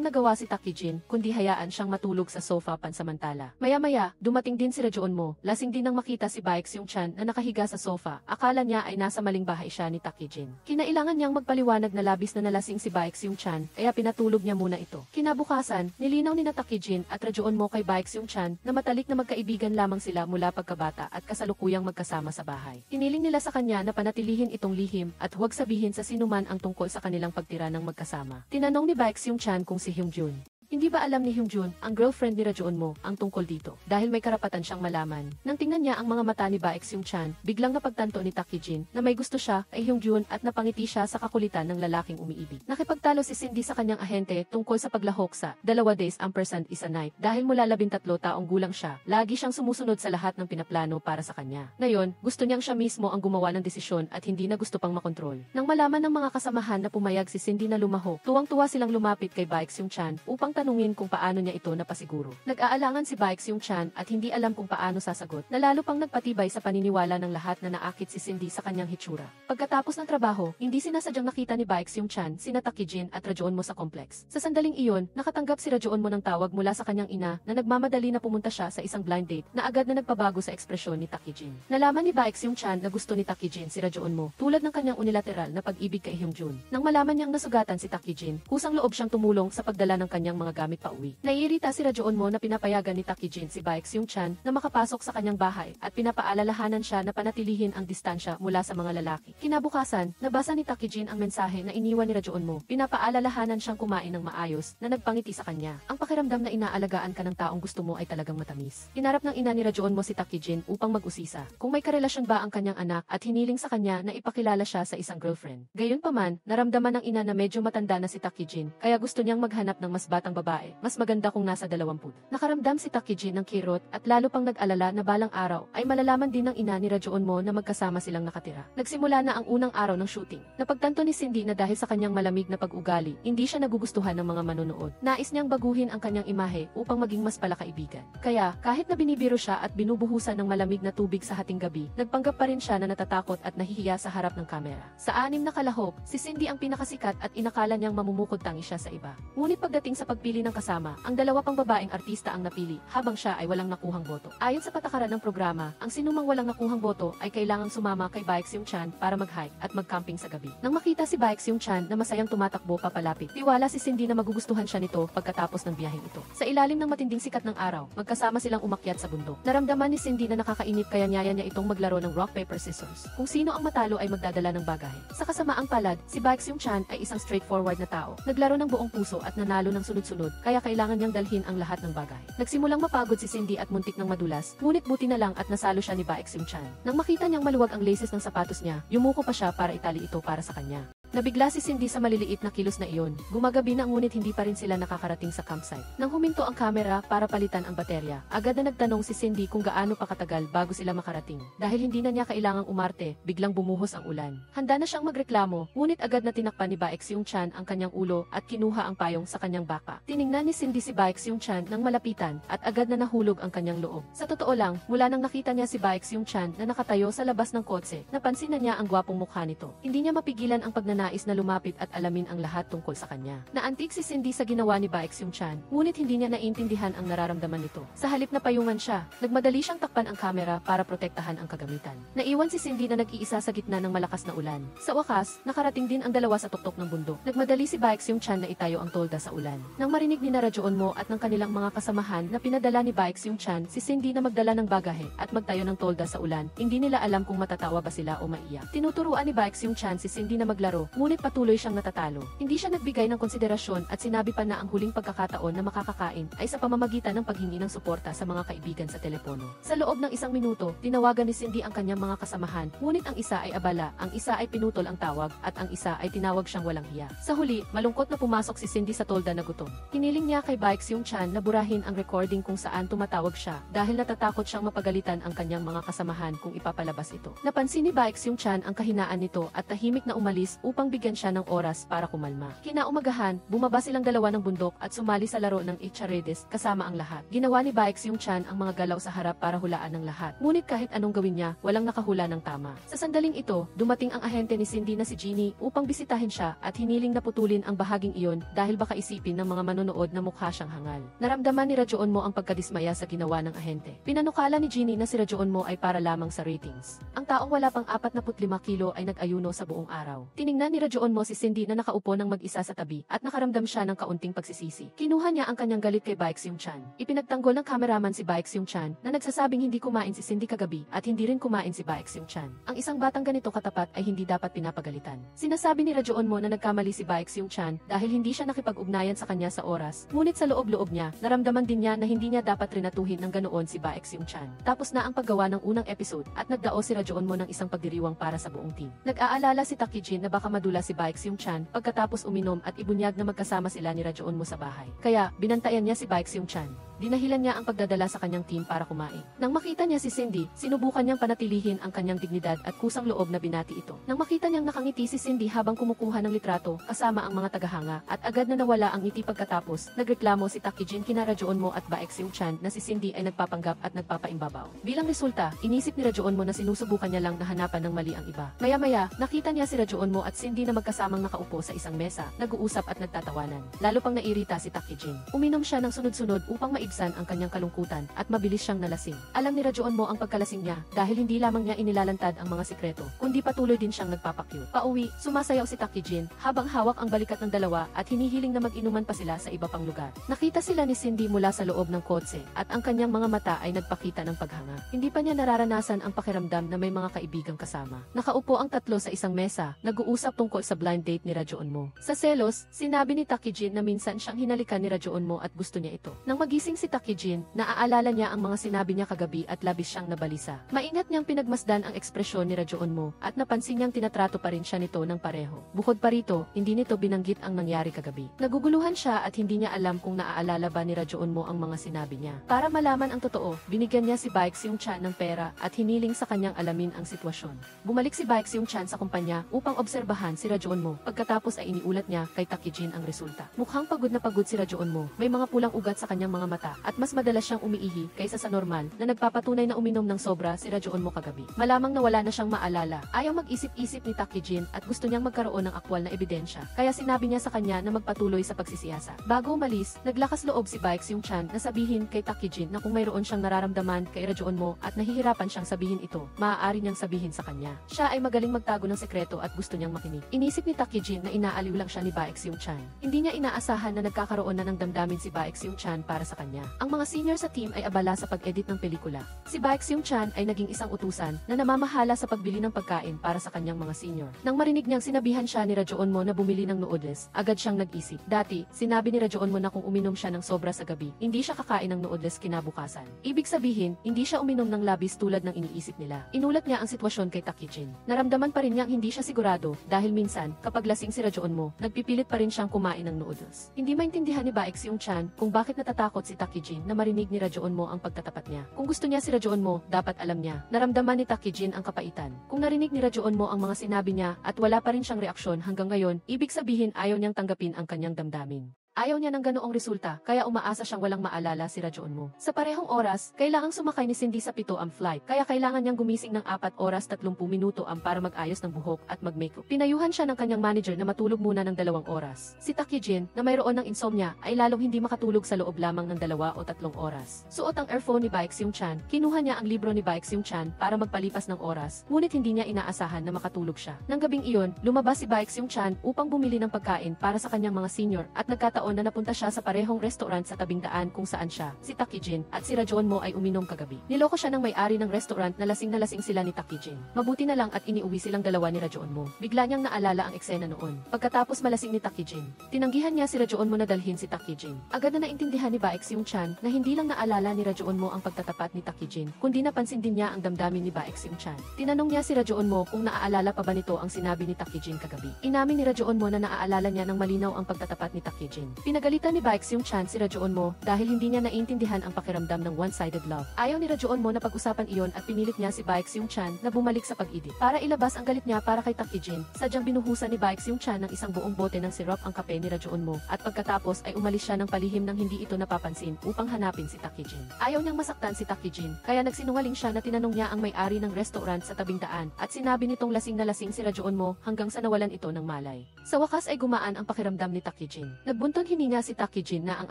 nagawa si Taekjin kundi hayaan siyang matulog sa sofa pansamantala. Maya-maya, dumating din si Rajoon mo, lasing din nang makita si Baek Seung-chan na nakahiga sa sofa. Akala niya ay nasa maling bahay siya ni Taekjin. Kinailangan niyang magpaliwanag na labis na nalasing si Baek Seung-chan, kaya pinatulog niya muna ito. Kinabukasan, nilinaw ni Taekjin at Rajoon mo kay Baek Seung-chan na matalik na magkaibigan lamang sila mula pagkabata at kasalukuyang magkasama sa bahay. Hiniling nila sa kanya na panatilihin itong lihim at huwag sabihin sa sinuman ang tungkol sa kanilang pagtira ng magkasama. Tinanong ni Baek Seung-chan kung si Hyungjun. Hindi ba alam ni Hyungjun, ang girlfriend ni Rajoon mo, ang tungkol dito? Dahil may karapatan siyang malaman. Nang tingnan niya ang mga mata ni Baek Seung-chan, biglang napagtanto ni Taekjin na may gusto siya kay Hyungjun at napangiti siya sa kakulitan ng lalaking umiibig. Nakipagtalo si Cindy sa kanyang ahente tungkol sa paglahok sa 2 days ampersand isa night. Dahil mula 13 taong gulang siya, lagi siyang sumusunod sa lahat ng pinaplano para sa kanya. Ngayon, gusto niyang siya mismo ang gumawa ng desisyon at hindi na gusto pang makontrol. Nang malaman ng mga kasamahan na pumayag si Cindy na lumahok, tuwang-tuwa silang lumapit kay Baek Seung-chan upang tanungin kung paano niya ito napasiguro. Nag-aalangan si Baek Seung-chan at hindi alam kung paano sasagot, na lalo pang nagpatibay sa paniniwala ng lahat na naakit si Cindy sa kanyang hitsura. Pagkatapos ng trabaho, hindi sinasadyang nakita ni Baek Seung-chan sina Taekjin at Rajoon mo sa complex. Sa sandaling iyon, nakatanggap si Rajoon mo ng tawag mula sa kanyang ina na nagmamadali na pumunta siya sa isang blind date na agad na nagpabago sa ekspresyon ni Taekjin. Nalaman ni Baek Seung-chan na gusto ni Taekjin si Rajoon mo tulad ng kanyang unilateral na pag-ibig kay Hyungjun. Nang malaman niyang nasugatan si Taekjin, kusang loob siyang tumulong sa pagdala ng kanyang mga gamit pauwi. Naiirita si Rajoon mo na pinapayagan ni Taekjin si Baek Seung-chan na makapasok sa kanyang bahay at pinapaalalahanan siya na panatilihin ang distansya mula sa mga lalaki. Kinabukasan, nabasa ni Taekjin ang mensahe na iniwan ni Rajoon mo. Pinapaalalahanan siyang kumain ng maayos na nagpangiti sa kanya. Ang pakiramdam na inaalagaan ka ng taong gusto mo ay talagang matamis. Hinarap ng ina ni Rajoon mo si Taekjin upang mag-usisa kung may karelasyon ba ang kanyang anak at hiniling sa kanya na ipakilala siya sa isang girlfriend. Gayunpaman, naramdaman ng ina na medyo matanda na si Taekjin kaya gusto niyang maghanap ng mas batang babae, mas maganda kung nasa 20. Nakaramdam si Taekjin ng kirot at lalo pang nag-alala na balang araw ay malalaman din ng ina ni Rajoon mo na magkasama silang nakatira. Nagsimula na ang unang araw ng shooting. Napagtanto ni Cindy na dahil sa kanyang malamig na pag-ugali, hindi siya nagugustuhan ng mga manonood. Nais niyang baguhin ang kanyang imahe upang maging mas palakaibigan. Kaya, kahit na binibiro siya at binubuhusan ng malamig na tubig sa hating gabi, nagpanggap pa rin siya na natatakot at nahihiya sa harap ng kamera. Sa 6 na kalahok, si Cindy ang pinakasikat at inakala niyang mamumukod tangi siya sa iba. Ngunit pagdating sa pagpili ng kasama, ang dalawa pang babaeng artista ang napili, habang siya ay walang nakuhang boto. Ayon sa patakaran ng programa, ang sinumang walang nakuhang boto ay kailangang sumama kay Baek Seung-chan para mag-hike at mag-camping sa gabi. Nang makita si Baek Seung-chan na masayang tumatakbo papalapit, tiwala si Cindy na magugustuhan siya nito pagkatapos ng biyaheng ito. Sa ilalim ng matinding sikat ng araw, magkasama silang umakyat sa bundok. Naramdaman ni Cindy na nakakainip kaya niyaya niya itong maglaro ng rock paper scissors. Kung sino ang matalo ay magdadala ng bagahe. Sa kasamaang palad, si Baek Seung-chan ay isang straightforward na tao. Naglaro ng buong puso at nanalo ng sunod-sunod, kaya kailangan niyang dalhin ang lahat ng bagay. Nagsimulang mapagod si Cindy at muntik ng madulas, ngunit buti na lang at nasalo siya ni Baek Seung-chan. Nang makita niyang maluwag ang laces ng sapatos niya, yumuko pa siya para itali ito para sa kanya. Nabigla si Cindy sa maliliit na kilos na iyon. Gumagabi na ngunit hindi pa rin sila nakakarating sa campsite. Nang huminto ang kamera para palitan ang baterya, agad na nagtanong si Cindy kung gaano pa katagal bago sila makarating. Dahil hindi na niya kailangang umarte, biglang bumuhos ang ulan. Handa na siyang magreklamo, ngunit agad na tinakpan ni Baek Seung-chan ang kanyang ulo at kinuha ang payong sa kanyang baka. Tiningnan ni Cindy si Baek Seung-chan nang malapitan at agad na nahulog ang kanyang loob. Sa totoo lang, mula nang nakita niya si Baek Seung-chan na nakatayo sa labas ng kotse, napansin na niya ang gwapong mukha nito. Hindi niya mapigilan ang pagnanais na lumapit at alamin ang lahat tungkol sa kanya. Naantig si Cindy sa ginawa ni Baek Seung-chan, ngunit hindi niya naiintindihan ang nararamdaman nito. Sa halip na payungan siya, nagmadali siyang takpan ang kamera para protektahan ang kagamitan. Naiwan si Cindy na nag-iisa sa gitna ng malakas na ulan. Sa wakas, nakarating din ang dalawa sa tuktok ng bundok. Nagmadali si Baek Seung-chan na itayo ang tolda sa ulan. Nang marinig ni Rajoon mo at ng kanilang mga kasamahan na pinadala ni Baek Seung-chan si Cindy na magdala ng bagahe at magtayo ng tolda sa ulan, hindi nila alam kung matatawa ba sila o maiyak. Tinuturuan ni Baek Seung-chan si Cindy na maglaro ngunit patuloy siyang natatalo. Hindi siya nagbigay ng konsiderasyon at sinabi pa na ang huling pagkakataon na makakakain ay sa pamamagitan ng paghingi ng suporta sa mga kaibigan sa telepono. Sa loob ng 1 minuto, tinawagan ni Cindy ang kanyang mga kasamahan, ngunit ang isa ay abala, ang isa ay pinutol ang tawag, at ang isa ay tinawag siyang walang hiya. Sa huli, malungkot na pumasok si Cindy sa tolda na gutom. Hiniling niya kay Baek Seung-chan na burahin ang recording kung saan tumatawag siya dahil natatakot siyang mapagalitan ang kanyang mga kasamahan kung ipapalabas ito. Napansin ni Baek Seung-chan ang kahinaan nito at tahimik na umalis upang bigyan siya ng oras para kumalma. Kinaumagahan, bumaba silang dalawa ng bundok at sumali sa laro ng Echaredes kasama ang lahat. Ginawa ni Baek Seung-chan ang mga galaw sa harap para hulaan ng lahat. Ngunit kahit anong gawin niya, walang nakahula ng tama. Sa sandaling ito, dumating ang ahente ni Cindy na si Jeannie upang bisitahin siya at hiniling na putulin ang bahaging iyon dahil baka isipin ng mga manonood na mukha siyang hangal. Naramdaman ni Rajoonmo ang pagkadismaya sa ginawa ng ahente. Pinanukala ni Jeannie na si Rajoonmo ay para lamang sa ratings. Ang taong wala pang 45 kilo ay nag-ayuno sa buong araw. Tiningnan ni Rajoonmo si Cindy na nakaupo ng mag-isa sa tabi at nakaramdam siya ng kaunting pagsisisi. Kinuha niya ang kanyang galit kay Baek Seung-chan. Ipinagtanggol ng cameraman si Baek Seung-chan na nagsasabing hindi kumain si Cindy kagabi at hindi rin kumain si Baek Seung-chan. Ang isang batang ganito katapat ay hindi dapat pinapagalitan. Sinasabi ni Rajoonmo na nagkamali si Baek Seung-chan dahil hindi siya nakipag-ugnayan sa kanya sa oras, ngunit sa loob-loob niya, naramdaman din niya na hindi niya dapat rinatuhin ng ganoon si Baek Seung-chan. Tapos na ang paggawa ng unang episode at nagdao si Rajoonmo ng isang pagdiriwang para sa buong team. Nag-aalala si Takijin na baka madula si Baek Seung-chan pagkatapos uminom at ibunyag na magkasama sila ni Rajoonmo sa bahay. Kaya, binantayan niya si Baek Seung-chan. Dinahilan niya ang pagdadala sa kanyang team para kumain. Nang makita niya si Cindy, sinubukan niyang panatilihin ang kanyang dignidad at kusang loob na binati ito. Nang makita niyang nakangiti si Cindy habang kumukuha ng litrato kasama ang mga tagahanga at agad na nawala ang ngiti pagkatapos, nagreklamo si Takijin kina Rajoonmo at Baek Seung-chan na si Cindy ay nagpapanggap at nagpapaimbabaw. Bilang resulta, inisip ni Rajoonmo na sinusubukan niya lang na hanapan ng mali ang iba. Maya-maya, nakita niya si Rajoonmo at Cindy na magkasamang nakaupo sa isang mesa, nag-uusap at nagtatawanan. Lalo pang nairita si Takijin. Uminom siya ng sunod-sunod upang maibsan ang kanyang kalungkutan at mabilis siyang nalasing. Alam ni Rajoonmo ang pagkalasing niya dahil hindi lamang niya inilalantad ang mga sikreto, kundi patuloy din siyang nagpapakyut. Pauwi, sumasayaw si Takijin habang hawak ang balikat ng dalawa at hinihiling na mag-inuman pa sila sa iba pang lugar. Nakita sila ni Cindy mula sa loob ng kotse at ang kanyang mga mata ay nagpakita ng paghanga. Hindi pa niya nararanasan ang pakiramdam na may mga kaibigang kasama. Nakaupo ang tatlo sa isang mesa, nag-uusap tungkol sa blind date ni Rajoonmo. Sa selos, sinabi ni Takijin na minsan siyang hinalikan ni Rajoonmo at gusto niya ito. Nang magising si Takijin, naaalala niya ang mga sinabi niya kagabi at labis siyang nabalisa. Maingat niyang pinagmasdan ang ekspresyon ni Rajoonmo at napansin niyang tinatrato pa rin siya nito ng pareho. Bukod pa rito, hindi nito binanggit ang nangyari kagabi. Naguguluhan siya at hindi niya alam kung naaalala ba ni Rajoonmo ang mga sinabi niya. Para malaman ang totoo, binigyan niya si Baek Seung-chan ng pera at hiniling sa kanyang alamin ang sitwasyon. Bumalik si Baek Seung-chan sa kumpanya upang obserbahan si Rajoonmo. Pagkatapos ay iniulat niya kay Takijin ang resulta. Mukhang pagod na pagod si Rajoonmo. May mga pulang ugat sa kanyang mga mata at mas madalas siyang umiihi kaysa sa normal na nagpapatunay na uminom ng sobra si Rajoonmo kagabi. Malamang na wala na siyang maalala. Ayaw mag-isip-isip ni Takijin at gusto niyang magkaroon ng aktwal na ebidensya. Kaya sinabi niya sa kanya na magpatuloy sa pagsisiyasa. Bago umalis, naglakas loob si Baek Seung-chan na sabihin kay Takijin na kung mayroon siyang nararamdaman kay Rajoonmo at nahihirapan siyang sabihin ito, maaari niyang sabihin sa kanya. Siya ay magaling magtago ng sekreto at gusto niyang makinig. Inisip ni Takijin na inaaliw lang siya ni Baek Seung-chan. Hindi niya inaasahan na nagkakaroon na ng damdamin si Baek Seung-chan para sa kanya. Ang mga senior sa team ay abala sa pag-edit ng pelikula. Si Baek Seung-chan ay naging isang utusan na namamahala sa pagbili ng pagkain para sa kanyang mga senior. Nang marinig niyang sinabihan siya ni Rajoonmo na bumili ng noodles, agad siyang nag-isip. Dati, sinabi ni Rajoonmo na kung uminom siya ng sobra sa gabi, hindi siya kakain ng noodles kinabukasan. Ibig sabihin, hindi siya uminom ng labis tulad ng iniisip nila. Inulat niya ang sitwasyon kay Takijin. Naramdaman pa rin niyang hindi siya sigurado dahil minsan, kapag lasing si Rajoonmo, nagpipilit pa rin siyang kumain ng noodles. Hindi maintindihan ni Baek Seung-chan kung bakit natatakot si Takijin na marinig ni Rajoonmo ang pagtatapat niya. Kung gusto niya si Rajoonmo, dapat alam niya. Naramdaman ni Takijin ang kapaitan. Kung narinig ni Rajoonmo ang mga sinabi niya at wala pa rin siyang reaksyon hanggang ngayon, ibig sabihin ayaw niyang tanggapin ang kanyang damdamin. Ayaw niya ng ganoong resulta, kaya umaasa siyang walang maalala si Rajoonmo. Sa parehong oras, kailangang sumakay ni Cindy sa 7 am flight, kaya kailangan niyang gumising ng 4 oras 30 minuto para mag-ayos ng buhok at mag-makeup. Pinayuhan siya ng kanyang manager na matulog muna ng 2 oras. Si Takijin, na mayroon ng insomnia, ay lalong hindi makatulog sa loob lamang ng 2 o 3 oras. Suot ang earphone ni Baek Seung-chan, kinuha niya ang libro ni Baek Seung-chan para magpalipas ng oras, ngunit hindi niya inaasahan na makatulog siya. Nang gabing iyon, lumabas si Baek Seung-chan upang bumili ng pagkain para sa kanyang mga senior at nagkataon nagkataon na napunta siya sa parehong restaurant sa tabing daan kung saan siya, si Takijin, at si Rajonmo ay uminom kagabi. Niloko siya ng may-ari ng restaurant na lasing sila ni Takijin. Mabuti na lang at iniuwi silang dalawa ni Rajonmo. Bigla niyang naalala ang eksena noon. Pagkatapos malasing ni Takijin, tinanggihan niya si Rajonmo na dalhin si Takijin. Agad na naintindihan ni Baekseung-chan na hindi lang naalala ni Rajonmo ang pagtatapat ni Takijin, kundi napansin din niya ang damdamin ni Baekseung-chan. Tinanong niya si Rajonmo kung naaalala pa ba nito ang sinabi ni Takijin kagabi. Inamin ni Rajonmo na naaalala niya ng malinaw ang pagtatapat ni Takijin. Pinagalitan ni Baekseung-chan si Rajonmo dahil hindi niya naiintindihan ang pakiramdam ng one-sided love. Ayaw ni Rajonmo na pag-usapan iyon at pinilit niya si Baekseung-chan na bumalik sa pag-ibig. Para ilabas ang galit niya para kay Takijin, sadyang binuhusan ni Baekseung-chan ng isang buong bote ng syrup ang kape ni Rajonmo at pagkatapos ay umalis siya ng palihim nang hindi ito napapansin upang hanapin si Takijin. Ayaw niyang masaktan si Takijin, kaya nagsinungaling siya na tinanong niya ang may-ari ng restaurant sa tabing daan at sinabi nitong lasing na lasing si Rajonmo hanggang sa nawalan ito ng malay. Sa wakas ay gumaan ang pakiramdam ni Takijin. Nagbuntong hininga si Takijin na ang